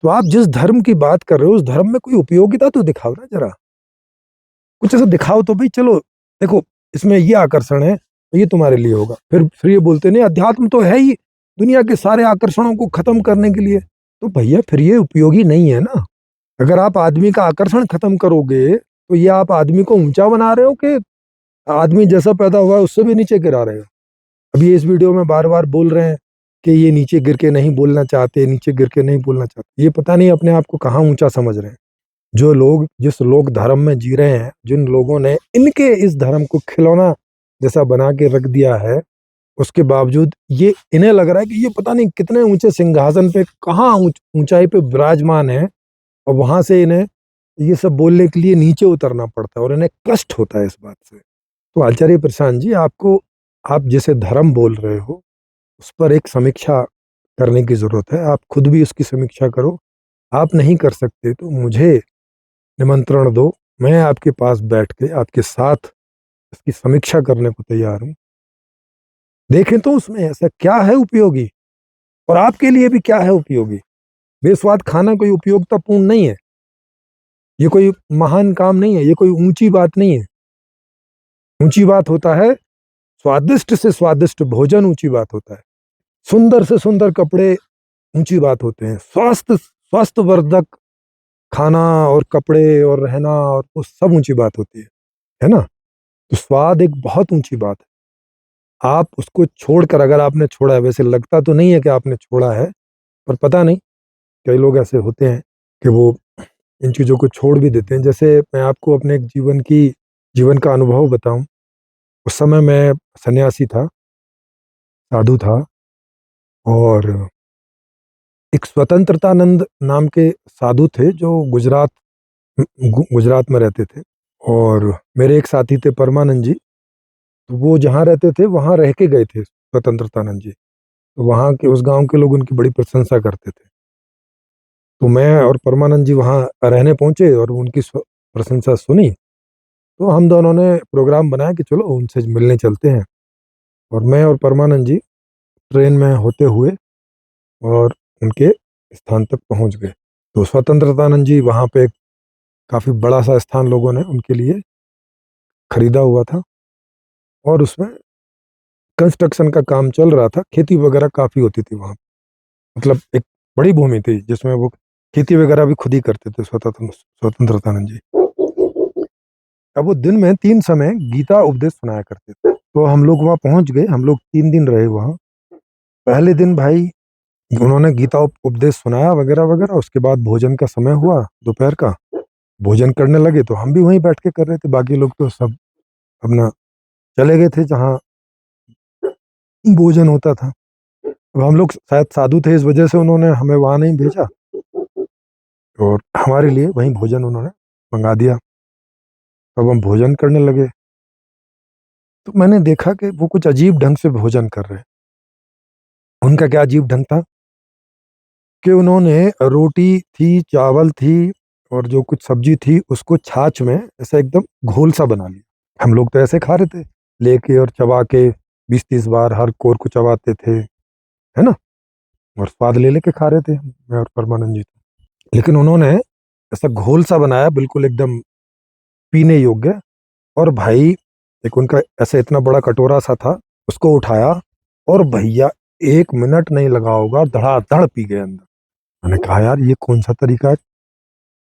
तो आप जिस धर्म की बात कर रहे हो, उस धर्म में कोई उपयोगिता तो दिखाओ ना जरा, कुछ ऐसा दिखाओ तो भाई। चलो देखो, इसमें ये आकर्षण है तो ये तुम्हारे लिए होगा, फिर ये बोलते नहीं अध्यात्म तो है ही दुनिया के सारे आकर्षणों को खत्म करने के लिए। तो भैया फिर ये उपयोगी नहीं है ना। अगर आप आदमी का आकर्षण खत्म करोगे तो ये आप आदमी को ऊंचा बना रहे हो, कि आदमी जैसा पैदा हुआ है उससे भी नीचे गिरा रहे हो। अभी इस वीडियो में बार बार बोल रहे हैं कि ये नीचे गिर के नहीं बोलना चाहते, नीचे गिर के नहीं बोलना चाहते। ये पता नहीं अपने आप को कहाँ ऊंचा समझ रहे हैं। जो लोग, जिस लोग धर्म में जी रहे हैं, जिन लोगों ने इनके इस धर्म को खिलौना जैसा बना के रख दिया है, उसके बावजूद ये इन्हें लग रहा है कि ये पता नहीं कितने ऊंचे सिंहासन पे, कहाँ ऊंचाई पे विराजमान है, और वहां से इन्हें ये सब बोलने के लिए नीचे उतरना पड़ता है, और इन्हें कष्ट होता है इस बात से। तो आचार्य प्रशांत जी, आपको, आप जिसे धर्म बोल रहे हो उस पर एक समीक्षा करने की जरूरत है। आप खुद भी उसकी समीक्षा करो। आप नहीं कर सकते तो मुझे निमंत्रण दो, मैं आपके पास बैठ के आपके साथ इसकी समीक्षा करने को तैयार हूँ। देखें तो उसमें ऐसा क्या है उपयोगी और आपके लिए भी क्या है उपयोगी। बेस्वाद खाना कोई उपयोगितापूर्ण नहीं है, ये कोई महान काम नहीं है, ये कोई ऊंची बात नहीं है। ऊंची बात होता है स्वादिष्ट से स्वादिष्ट भोजन, ऊंची बात होता है सुंदर से सुंदर कपड़े, ऊंची बात होते हैं स्वास्थ्य स्वास्थ्यवर्धक खाना और कपड़े और रहना, और वो सब ऊंची बात होती है ना। तो स्वाद एक बहुत ऊंची बात है। आप उसको छोड़कर, अगर आपने छोड़ा है, वैसे लगता तो नहीं है कि आपने छोड़ा है, पर पता नहीं, कई लोग ऐसे होते हैं कि वो इन चीज़ों को छोड़ भी देते हैं। जैसे मैं आपको अपने एक जीवन का अनुभव बताऊं। उस समय मैं सन्यासी था, साधु था, और एक स्वतंत्रतानंद नाम के साधु थे जो गुजरात में रहते थे। और मेरे एक साथी थे परमानंद जी, तो वो जहाँ रहते थे वहाँ रह के गए थे स्वतंत्रतानंद जी। तो वहाँ के उस गांव के लोग उनकी बड़ी प्रशंसा करते थे। तो मैं और परमानंद जी वहाँ रहने पहुंचे और उनकी प्रशंसा सुनी। तो हम दोनों ने प्रोग्राम बनाया कि चलो उनसे मिलने चलते हैं। और मैं और परमानंद जी ट्रेन में होते हुए और उनके स्थान तक पहुंच गए। तो स्वतंत्रतानंद जी वहाँ पे काफ़ी बड़ा सा स्थान लोगों ने उनके लिए खरीदा हुआ था, और उसमें कंस्ट्रक्शन का काम चल रहा था। खेती वगैरह काफ़ी होती थी वहाँ, मतलब एक बड़ी भूमि थी जिसमें वो खेती वगैरह भी खुद ही करते थे स्वतंत्रतानंद जी। अब वो दिन में 3 समय गीता उपदेश सुनाया करते थे। तो हम लोग वहाँ पहुँच गए, हम लोग 3 दिन रहे वहाँ। पहले दिन भाई उन्होंने गीता उपदेश सुनाया वगैरह वगैरह, उसके बाद भोजन का समय हुआ दोपहर का, भोजन करने लगे। तो हम भी वहीं बैठ के कर रहे थे, बाकी लोग तो सब अपना चले गए थे जहाँ भोजन होता था। अब हम लोग शायद साधु थे, इस वजह से उन्होंने हमें वहाँ नहीं भेजा, और हमारे लिए वहीं भोजन उन्होंने मंगा दिया। अब हम भोजन करने लगे, तो मैंने देखा कि वो कुछ अजीब ढंग से भोजन कर रहे हैं। उनका क्या अजीब ढंग था कि उन्होंने रोटी थी, चावल थी, और जो कुछ सब्जी थी उसको छाछ में ऐसा एकदम घोल सा बना लिया। हम लोग तो ऐसे खा रहे थे, लेके और चबा के 20-30 बार हर कोर को चबाते थे, है ना, और स्वाद ले लेके खा रहे थे मैं और परमानंद जी। लेकिन उन्होंने ऐसा घोल सा बनाया बिल्कुल एकदम पीने योग्य। और भाई एक उनका ऐसा इतना बड़ा कटोरा सा था, उसको उठाया, और भैया 1 मिनट नहीं लगा होगा, धड़ाधड़ पी गए अंदर। मैंने कहा यार ये कौन सा तरीका है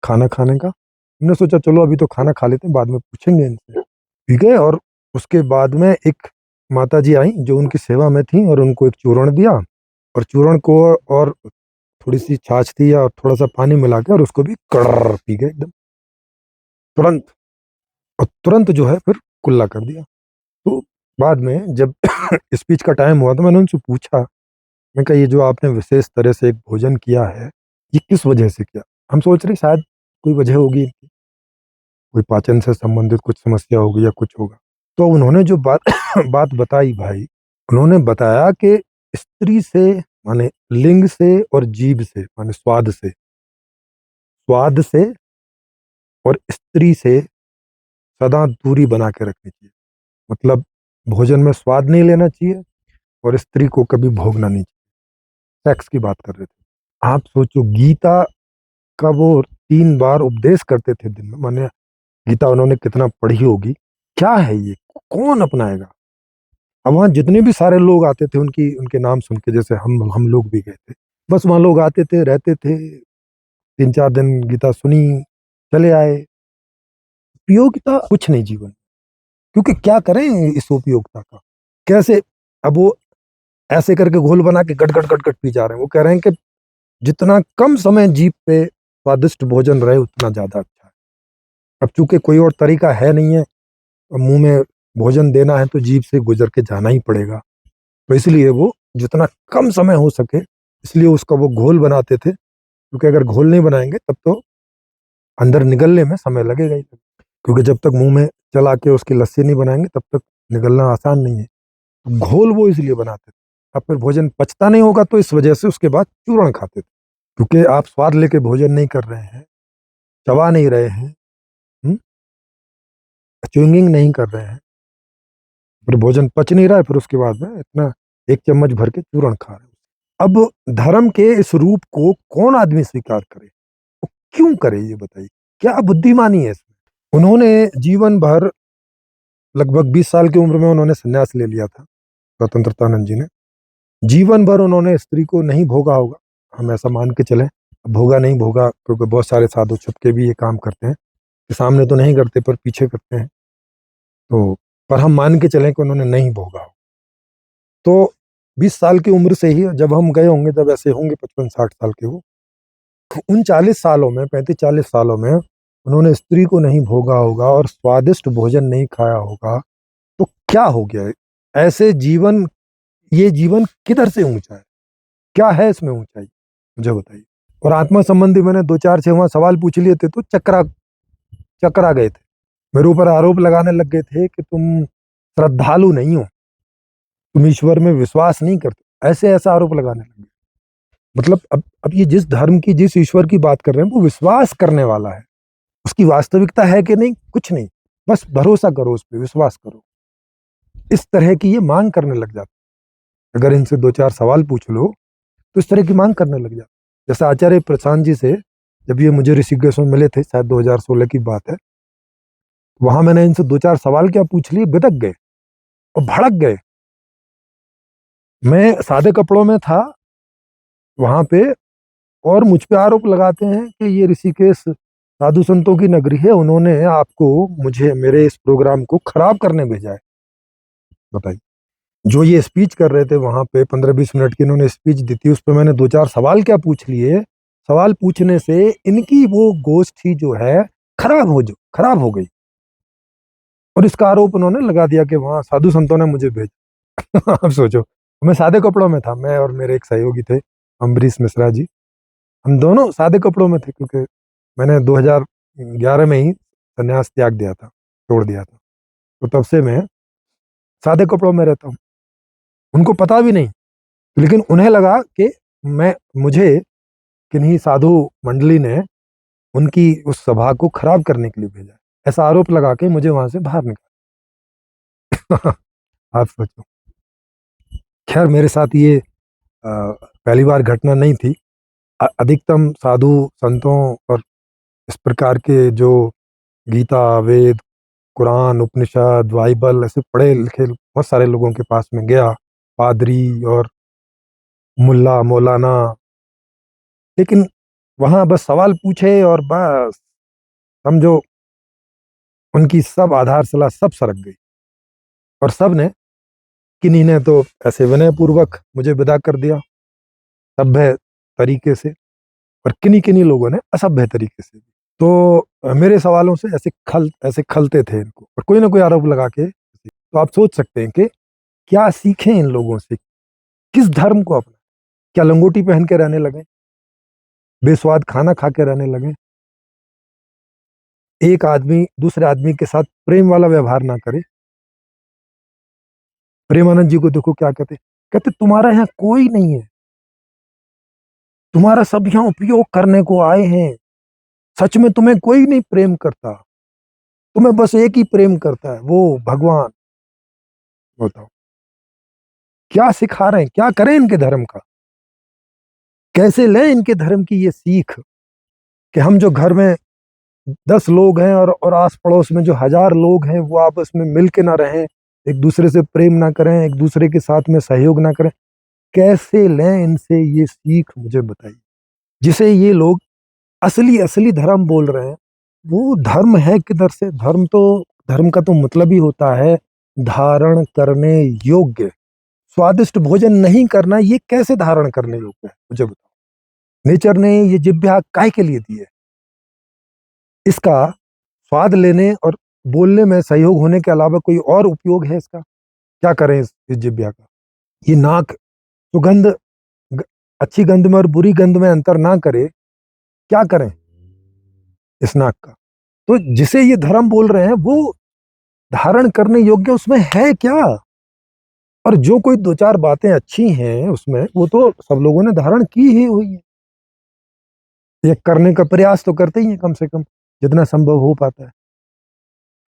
खाना खाने का। हमने सोचा चलो अभी तो खाना खा लेते हैं, बाद में पूछेंगे इनसे। पी गए, और उसके बाद में एक माता जी आई जो उनकी सेवा में थी, और उनको एक चूर्ण दिया, और चूर्ण को और थोड़ी सी छाछ थी या थोड़ा सा पानी मिला के, और उसको भी कड़र पी गए एकदम तुरंत। और तुरंत जो है फिर कुल्ला कर दिया। तो बाद में जब स्पीच का टाइम हुआ तो मैंने उनसे पूछा, मैं कहा ये जो आपने विशेष तरह से एक भोजन किया है, ये किस वजह से किया। हम सोच रहे शायद कोई वजह होगी, कोई पाचन से संबंधित कुछ समस्या होगी या कुछ होगा। तो उन्होंने जो बात बात बताई भाई, उन्होंने बताया कि स्त्री से, माने लिंग से और जीभ से, माने स्वाद से और स्त्री से सदा दूरी बना के रखनी चाहिए। मतलब भोजन में स्वाद नहीं लेना चाहिए, और स्त्री को कभी भोगना नहीं चाहिए। सेक्स की बात कर रहे थे। आप सोचो गीता का वो 3 बार उपदेश करते थे दिन में, माने गीता उन्होंने कितना पढ़ी होगी। क्या है ये, कौन अपनाएगा। अब वहाँ जितने भी सारे लोग आते थे उनकी उनके नाम सुन के, जैसे हम लोग भी गए थे, बस वहाँ लोग आते थे, रहते थे, 3-4 दिन गीता सुनी, चले आए। उपयोगिता कुछ नहीं जीवन, क्योंकि क्या करें इस उपयोगिता का, कैसे। अब वो ऐसे करके घोल बना के गट गट गट गट पी जा रहे हैं। वो कह रहे हैं कि जितना कम समय जीभ पे स्वादिष्ट भोजन रहे उतना ज्यादा अच्छा है। अब चूंकि कोई और तरीका है नहीं है, मुंह में भोजन देना है तो जीभ से गुजर के जाना ही पड़ेगा। तो इसलिए वो जितना कम समय हो सके, इसलिए उसका वो घोल बनाते थे, क्योंकि अगर घोल नहीं बनाएंगे तब तो अंदर निगलने में समय लगेगा ही। क्योंकि जब तक मुंह में चला के उसकी लस्सी नहीं बनाएंगे तब तक निगलना आसान नहीं है। तो घोल वो इसलिए बनाते थे। अब फिर भोजन पचता नहीं होगा तो इस वजह से उसके बाद चूर्ण खाते थे, क्योंकि आप स्वाद लेके भोजन नहीं कर रहे हैं, चबा नहीं रहे हैं, च्युइंगिंग नहीं कर रहे हैं, फिर भोजन पच नहीं रहा है, फिर उसके बाद में इतना 1 चम्मच भर के चूर्ण खा रहे हैं। अब धर्म के इस रूप को कौन आदमी स्वीकार करे, वो क्यों करे, ये बताइए, क्या बुद्धिमानी है इसमें। उन्होंने जीवन भर, लगभग 20 साल की उम्र में उन्होंने संन्यास ले लिया था, स्वतंत्रतानंद जी ने। जीवन भर उन्होंने स्त्री को नहीं भोगा होगा, हम ऐसा मान के चलें। भोगा नहीं भोगा, क्योंकि बहुत सारे साधु छुप के भी ये काम करते हैं, कि सामने तो नहीं करते पर पीछे करते हैं। तो पर हम मान के चलें कि उन्होंने नहीं भोगा हो। तो 20 साल की उम्र से ही जब हम गए होंगे, जब ऐसे होंगे 55-60 साल के वो, उन 40 सालों में, 35-40 सालों में उन्होंने स्त्री को नहीं भोगा होगा और स्वादिष्ट भोजन नहीं खाया होगा, तो क्या हो गया है? ऐसे जीवन, ये जीवन किधर से ऊंचा है, क्या है इसमें ऊंचाई, मुझे बताइए। और आत्मा संबंधी मैंने 2-4 से वहां सवाल पूछ लिए थे, तो चकरा चकरा गए थे, मेरे ऊपर आरोप लगाने लग गए थे कि तुम श्रद्धालु नहीं हो, तुम ईश्वर में विश्वास नहीं करते, ऐसे ऐसा आरोप लगाने लगे। मतलब अब ये जिस धर्म की, जिस ईश्वर की बात कर रहे हैं, वो विश्वास करने वाला है, उसकी वास्तविकता है कि नहीं, कुछ नहीं, बस भरोसा करो, उस पर विश्वास करो, इस तरह की ये मांग करने लग जाते। अगर इनसे 2-4 सवाल पूछ लो तो इस तरह की मांग करने लग जाते। जैसे आचार्य प्रशांत जी से जब ये मुझे ऋषिकेश में मिले थे, शायद 2016 की बात है, वहां मैंने इनसे 2-4 सवाल क्या पूछ लिए, बिदक गए और भड़क गए। मैं सादे कपड़ों में था वहां पे, और मुझ पे आरोप लगाते हैं कि ये ऋषिकेश साधु संतों की नगरी है, उन्होंने आपको, मुझे, मेरे इस प्रोग्राम को खराब करने भेजा है। बताइए। जो ये स्पीच कर रहे थे वहां पे, 15-20 मिनट की इन्होंने स्पीच दी थी, उस पर मैंने 2-4 सवाल क्या पूछ लिए। सवाल पूछने से इनकी वो गोष्ठी जो है खराब हो गई, और इसका आरोप उन्होंने लगा दिया कि वहां साधु संतों ने मुझे भेजा। अब सोचो, मैं सादे कपड़ों में था, मैं और मेरे एक सहयोगी थे, अम्बरीश मिश्रा जी, हम दोनों सादे कपड़ों में थे, क्योंकि मैंने 2011 में ही संन्यास त्याग दिया था, छोड़ दिया था, तो तब से मैं सादे कपड़ों में रहता हूँ। उनको पता भी नहीं, लेकिन उन्हें लगा कि मैं मुझे किन्हीं साधु मंडली ने उनकी उस सभा को खराब करने के लिए भेजा, ऐसा आरोप लगा के मुझे वहां से बाहर निकाला। आप सोचो। खैर, मेरे साथ ये पहली बार घटना नहीं थी। अधिकतम साधु संतों और इस प्रकार के जो गीता, वेद, कुरान, उपनिषद, बाइबल, ऐसे पढ़े लिखे बहुत सारे लोगों के पास में गया, पादरी और मुल्ला मौलाना, लेकिन वहां बस सवाल पूछे और बस, समझो, उनकी सब आधारशिला सब सरक गई, और सब ने, किन्हीं ने तो ऐसे विनय पूर्वक मुझे विदा कर दिया सभ्य तरीके से, और किन्हीं किन्हीं लोगों ने असभ्य तरीके से। तो मेरे सवालों से ऐसे खलते थे इनको, और कोई ना कोई आरोप लगा के। तो आप सोच सकते हैं कि क्या सीखें इन लोगों से, किस धर्म को अपना, क्या लंगोटी पहन के रहने लगे, बेस्वाद खाना खा के रहने लगे, एक आदमी दूसरे आदमी के साथ प्रेम वाला व्यवहार ना करे। प्रेमानंद जी को देखो क्या कहते, कहते तुम्हारा यहाँ कोई नहीं है, तुम्हारा सब यहाँ उपयोग करने को आए हैं, सच में तुम्हें कोई नहीं प्रेम करता, तुम्हें बस एक ही प्रेम करता है, वो भगवान। बताओ, क्या सिखा रहे हैं, क्या करें इनके धर्म का, कैसे लें इनके धर्म की ये सीख, कि हम जो घर में 10 लोग हैं और आस पड़ोस में जो 1000 लोग हैं, वो आपस में मिल के ना रहें, एक दूसरे से प्रेम ना करें, एक दूसरे के साथ में सहयोग ना करें, कैसे लें इनसे ये सीख, मुझे बताइए। जिसे ये लोग असली असली धर्म बोल रहे हैं, वो धर्म है किधर से। धर्म का तो मतलब ही होता है धारण करने योग्य। स्वादिष्ट भोजन नहीं करना, ये कैसे धारण करने योग्य है, मुझे बताओ। नेचर ने ये जिह्वा काहे के लिए दी है, इसका स्वाद लेने और बोलने में सहयोग होने के अलावा कोई और उपयोग है इसका? क्या करें इस जिह्वा का? ये नाक सुगंध, ग- अच्छी गंध में और बुरी गंध में अंतर ना करे, क्या करें इस नाक का? तो जिसे ये धर्म बोल रहे हैं, वो धारण करने योग्य उसमें है क्या? और जो कोई 2-4 बातें अच्छी हैं उसमें, वो तो सब लोगों ने धारण की ही हुई है। ये करने का प्रयास तो करते ही हैं, कम से कम जितना संभव हो पाता है।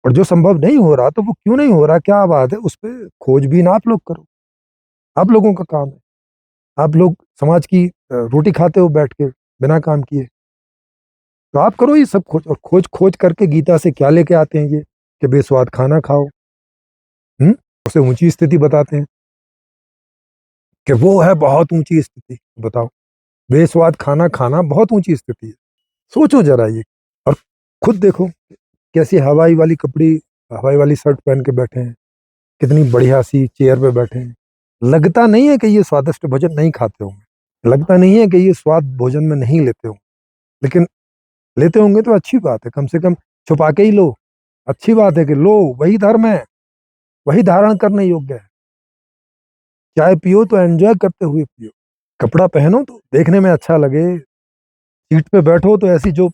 और जो संभव नहीं हो रहा, तो वो क्यों नहीं हो रहा, क्या बात है, उस पर खोजबीन आप लोग करो, आप लोगों का काम है। आप लोग समाज की रोटी खाते हो बैठ के बिना काम किए। तो आप करो ये सब खोज, और खोज खोज करके गीता से क्या लेके आते हैं ये कि बेस्वाद खाना खाओ। उसे ऊंची स्थिति बताते हैं कि वो है बहुत ऊंची स्थिति। बताओ, बेस्वाद खाना खाना बहुत ऊंची स्थिति है। सोचो जरा ये। और खुद देखो कैसी हवाई वाली कपड़ी, हवाई वाली शर्ट पहन के बैठे हैं, कितनी बढ़िया सी चेयर पे बैठे हैं। लगता नहीं है कि ये स्वादिष्ट भोजन नहीं खाते होंगे, लगता नहीं है कि ये स्वाद भोजन में नहीं लेते होंगे, लेकिन लेते होंगे तो अच्छी बात है, कम से कम छुपा के ही लो। अच्छी बात है कि लो, वही धर्म है, वही धारण करने योग्य है। चाय पियो तो एंजॉय करते हुए पियो, कपड़ा पहनो तो देखने में अच्छा लगे, सीट पे बैठो तो ऐसी जो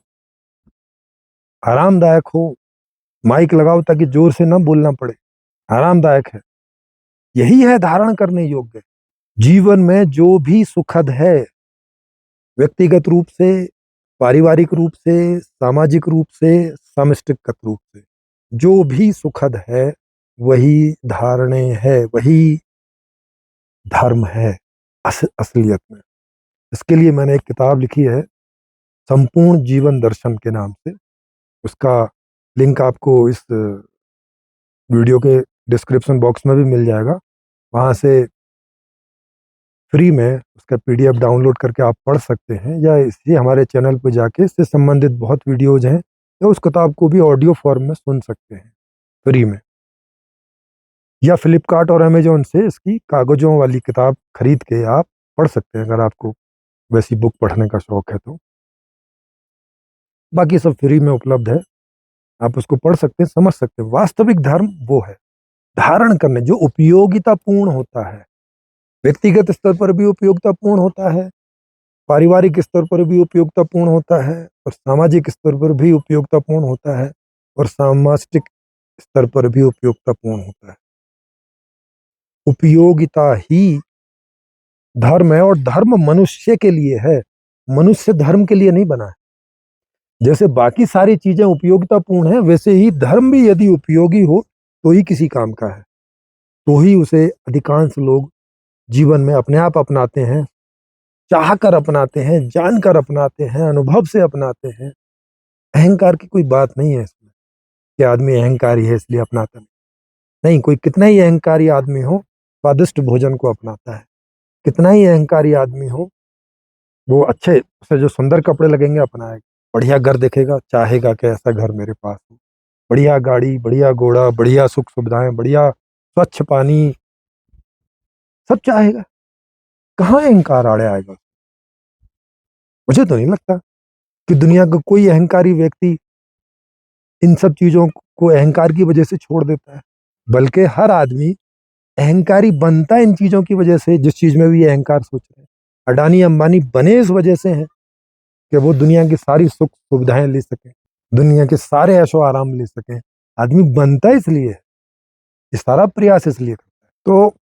आरामदायक हो, माइक लगाओ ताकि जोर से ना बोलना पड़े, आरामदायक है। यही है धारण करने योग्य। जीवन में जो भी सुखद है, व्यक्तिगत रूप से, पारिवारिक रूप से, सामाजिक रूप से, समष्टिगत रूप से, जो भी सुखद है वही धारणे है, वही धर्म है असलियत में। इसके लिए मैंने एक किताब लिखी है, संपूर्ण जीवन दर्शन के नाम से। उसका लिंक आपको इस वीडियो के डिस्क्रिप्शन बॉक्स में भी मिल जाएगा। वहाँ से फ्री में उसका पीडीएफ डाउनलोड करके आप पढ़ सकते हैं, या इसी हमारे चैनल पर जाके इससे संबंधित बहुत वीडियोज हैं, या उस किताब को भी ऑडियो फॉर्म में सुन सकते हैं फ्री में, या फ्लिपकार्ट और अमेजोन से इसकी कागजों वाली किताब खरीद के आप पढ़ सकते हैं अगर आपको वैसी बुक पढ़ने का शौक है तो। बाकी सब फ्री में उपलब्ध है, आप उसको पढ़ सकते हैं, समझ सकते हैं। वास्तविक धर्म वो है धारण करने, जो उपयोगितापूर्ण होता है, व्यक्तिगत स्तर पर भी उपयोगितापूर्ण होता है, पारिवारिक स्तर पर भी उपयोगितापूर्ण होता है, और सामाजिक स्तर पर भी उपयोगितापूर्ण होता है, और सामाजिक स्तर पर भी उपयोगितापूर्ण होता है। उपयोगिता ही धर्म है, और धर्म मनुष्य के लिए है, मनुष्य धर्म के लिए नहीं बना है। जैसे बाकी सारी चीजें उपयोगितापूर्ण है, वैसे ही धर्म भी यदि उपयोगी हो तो ही किसी काम का है, तो ही उसे अधिकांश लोग जीवन में अपने आप अपनाते हैं, चाह कर अपनाते हैं, जानकर अपनाते हैं, अनुभव से अपनाते हैं। अहंकार की कोई बात नहीं है इसमें कि आदमी अहंकारी है इसलिए अपनाता नहीं। नहीं, कोई कितना ही अहंकारी आदमी हो स्वादिष्ट भोजन को अपनाता है, कितना ही अहंकारी आदमी हो वो अच्छे उसे जो सुंदर कपड़े लगेंगे अपनाएगा, बढ़िया घर देखेगा चाहेगा कि ऐसा घर मेरे पास हो, बढ़िया गाड़ी, बढ़िया घोड़ा, बढ़िया सुख सुविधाएं, बढ़िया स्वच्छ पानी, सब चाहेगा। कहाँ अहंकार आड़े आएगा? मुझे तो नहीं लगता कि दुनिया का कोई अहंकारी व्यक्ति इन सब चीजों को अहंकार की वजह से छोड़ देता है, बल्कि हर आदमी अहंकारी बनता है इन चीजों की वजह से, जिस चीज में भी ये अहंकार सोच रहे हैं। अडानी अंबानी बने इस वजह से हैं कि वो दुनिया की सारी सुख सुविधाएं ले सके, दुनिया के सारे ऐशो आराम ले सके। आदमी बनता इसलिए है, ये सारा प्रयास इसलिए करता है। तो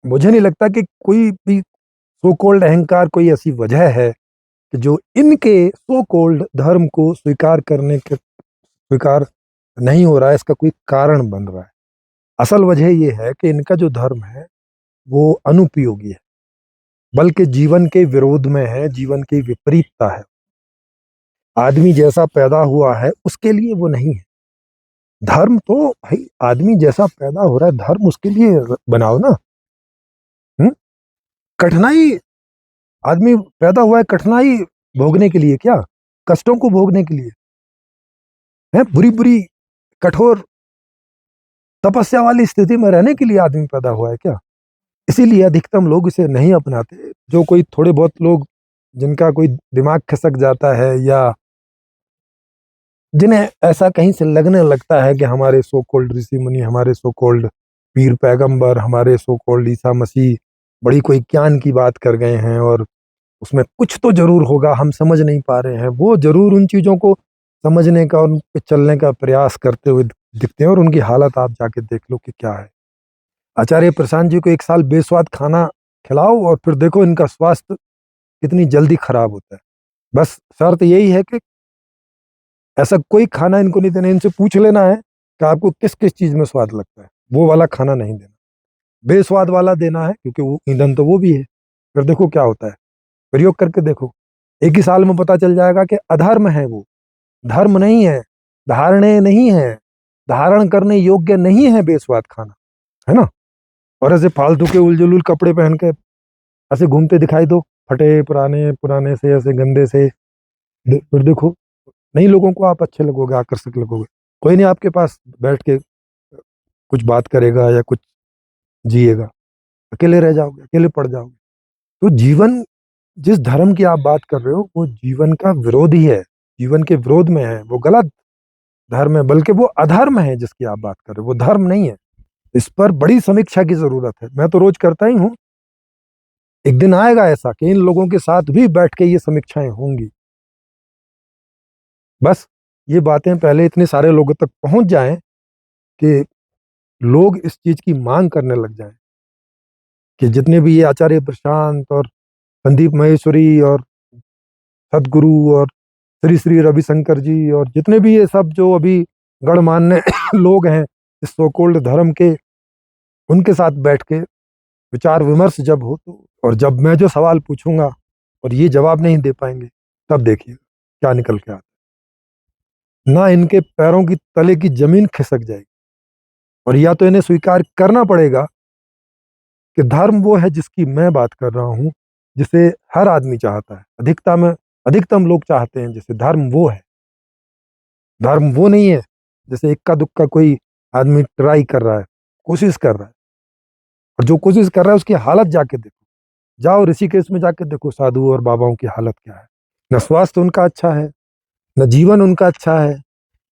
मुझे नहीं लगता कि कोई भी सो कॉल्ड अहंकार कोई ऐसी वजह है कि जो इनके सो कॉल्ड धर्म को स्वीकार नहीं हो रहा है, इसका कोई कारण बन रहा है। असल वजह यह है कि इनका जो धर्म है वो अनुपयोगी है, बल्कि जीवन के विरोध में है, जीवन की विपरीतता है। आदमी जैसा पैदा हुआ है उसके लिए वो नहीं है। धर्म तो भाई आदमी जैसा पैदा हो रहा है धर्म उसके लिए बनाओ ना। हम्म? कठिनाई, आदमी पैदा हुआ है कठिनाई भोगने के लिए क्या? कष्टों को भोगने के लिए है? बुरी बुरी कठोर तपस्या वाली स्थिति में रहने के लिए आदमी पैदा हुआ है क्या? इसीलिए अधिकतम लोग इसे नहीं अपनाते। जो कोई थोड़े बहुत लोग जिनका कोई दिमाग खसक जाता है, या जिन्हें ऐसा कहीं से लगने लगता है कि हमारे सो कॉल्ड ऋषि मुनि, हमारे सो कॉल्ड पीर पैगंबर, हमारे सो कॉल्ड ईसा मसीह बड़ी कोई ज्ञान की बात कर गए हैं, और उसमें कुछ तो जरूर होगा हम समझ नहीं पा रहे हैं, वो जरूर उन चीजों को समझने का, उन पे चलने का प्रयास करते हुए दिखते हैं, और उनकी हालत आप जाके देख लो कि क्या है। आचार्य प्रशांत जी को एक साल बेस्वाद खाना खिलाओ और फिर देखो इनका स्वास्थ्य कितनी जल्दी खराब होता है। बस शर्त यही है कि ऐसा कोई खाना इनको नहीं देना, इनसे पूछ लेना है कि आपको किस किस चीज में स्वाद लगता है, वो वाला खाना नहीं देना, बेस्वाद वाला देना है, क्योंकि वो ईंधन तो वो भी है। फिर देखो क्या होता है, प्रयोग करके देखो, एक ही साल में पता चल जाएगा कि अधर्म है वो, धर्म नहीं है, धारणे नहीं है, धारण करने योग्य नहीं है बेस्वाद खाना, है ना। और ऐसे फालतू के उलझुल कपड़े पहन के ऐसे घूमते दिखाई दो, फटे पुराने पुराने से, ऐसे गंदे से, फिर देखो नहीं लोगों को आप अच्छे लगोगे, आकर्षक लगोगे, कोई नहीं आपके पास बैठ के कुछ बात करेगा या कुछ जिएगा, अकेले रह जाओगे, अकेले पड़ जाओगे। तो जीवन, जिस धर्म की आप बात कर रहे हो वो जीवन का विरोधी है, जीवन के विरोध में है, वो गलत धर्म है, बल्कि वो अधर्म है जिसकी आप बात कर रहे हो, वो धर्म नहीं है। इस पर बड़ी समीक्षा की जरूरत है, मैं तो रोज करता ही हूँ। एक दिन आएगा ऐसा कि इन लोगों के साथ भी बैठ के ये समीक्षाएं होंगी। बस ये बातें पहले इतने सारे लोगों तक पहुंच जाएं कि लोग इस चीज की मांग करने लग जाएं कि जितने भी ये आचार्य प्रशांत और संदीप महेश्वरी और सदगुरु और श्री श्री रविशंकर जी और जितने भी ये सब जो अभी गणमान्य लोग हैं इस सो कॉल्ड धर्म के, उनके साथ बैठ के विचार विमर्श जब हो तो, और जब मैं जो सवाल पूछूंगा और ये जवाब नहीं दे पाएंगे, तब देखिए क्या निकल के आता है। ना इनके पैरों की तले की जमीन खिसक जाएगी, और या तो इन्हें स्वीकार करना पड़ेगा कि धर्म वो है जिसकी मैं बात कर रहा हूं, जिसे हर आदमी चाहता है, अधिकतम लोग चाहते हैं, जिसे धर्म वो है। धर्म वो नहीं है जैसे इक्का दुक्का कोई आदमी ट्राई कर रहा है, कोशिश कर रहा है, और जो कोशिश कर रहा है उसकी हालत जाके देखो, जाओ ऋषिकेश में जाके देखो साधु और बाबाओं की हालत क्या है। न स्वास्थ्य उनका अच्छा है, न जीवन उनका अच्छा है,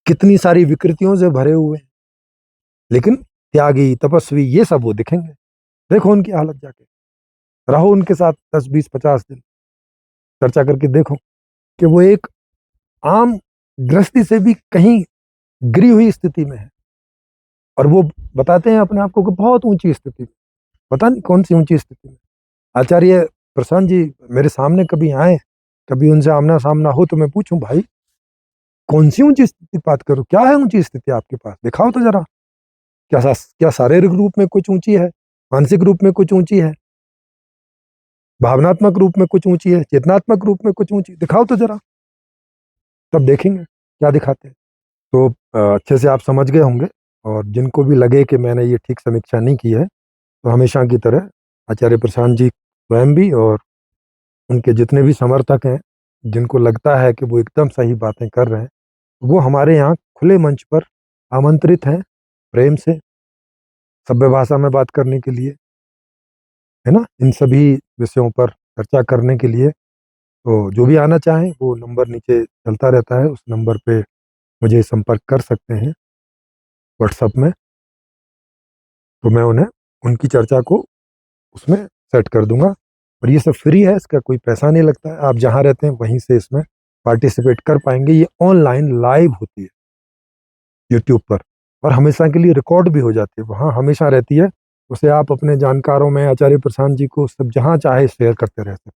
कितनी सारी विकृतियों से भरे हुए हैं, लेकिन त्यागी तपस्वी ये सब वो दिखेंगे। देखो उनकी हालत जाके, रहो उनके साथ 10 20 50 दिन, चर्चा करके देखो कि वो एक आम गृहस्थी से भी कहीं गिरी हुई स्थिति में है, और वो बताते हैं अपने आप को कि बहुत ऊंची स्थिति में, पता नहीं कौन सी ऊंची स्थिति में। आचार्य प्रशांत जी मेरे सामने कभी आए, कभी उनसे आमना सामना हो तो मैं पूछूं भाई कौन सी ऊंची स्थिति बात करो, क्या है ऊंची स्थिति आपके पास, दिखाओ तो जरा। क्या शारीरिक रूप में कुछ ऊंची है, मानसिक रूप में कुछ ऊंची है, भावनात्मक रूप में कुछ ऊंची है, चेतनात्मक रूप में कुछ ऊंची, दिखाओ तो जरा, तब देखेंगे क्या दिखाते हैं। तो अच्छे से आप समझ गए होंगे, और जिनको भी लगे कि मैंने ये ठीक समीक्षा नहीं की है, तो हमेशा की तरह आचार्य प्रशांत जी स्वयं भी और उनके जितने भी समर्थक हैं, जिनको लगता है कि वो एकदम सही बातें कर रहे हैं, वो हमारे यहाँ खुले मंच पर आमंत्रित हैं, प्रेम से सभ्य भाषा में बात करने के लिए, है ना, इन सभी विषयों पर चर्चा करने के लिए। तो जो भी आना चाहें वो नंबर नीचे चलता रहता है, उस नंबर पे मुझे संपर्क कर सकते हैं व्हाट्सएप में, तो मैं उन्हें उनकी चर्चा को उसमें सेट कर दूंगा। और ये सब फ्री है, इसका कोई पैसा नहीं लगता है, आप जहाँ रहते हैं वहीं से इसमें पार्टिसिपेट कर पाएंगे। ये ऑनलाइन लाइव होती है यूट्यूब पर, और हमेशा के लिए रिकॉर्ड भी हो जाती है, वहाँ हमेशा रहती है। उसे आप अपने जानकारों में आचार्य प्रशांत जी को सब जहाँ चाहे शेयर करते रह सकते हैं।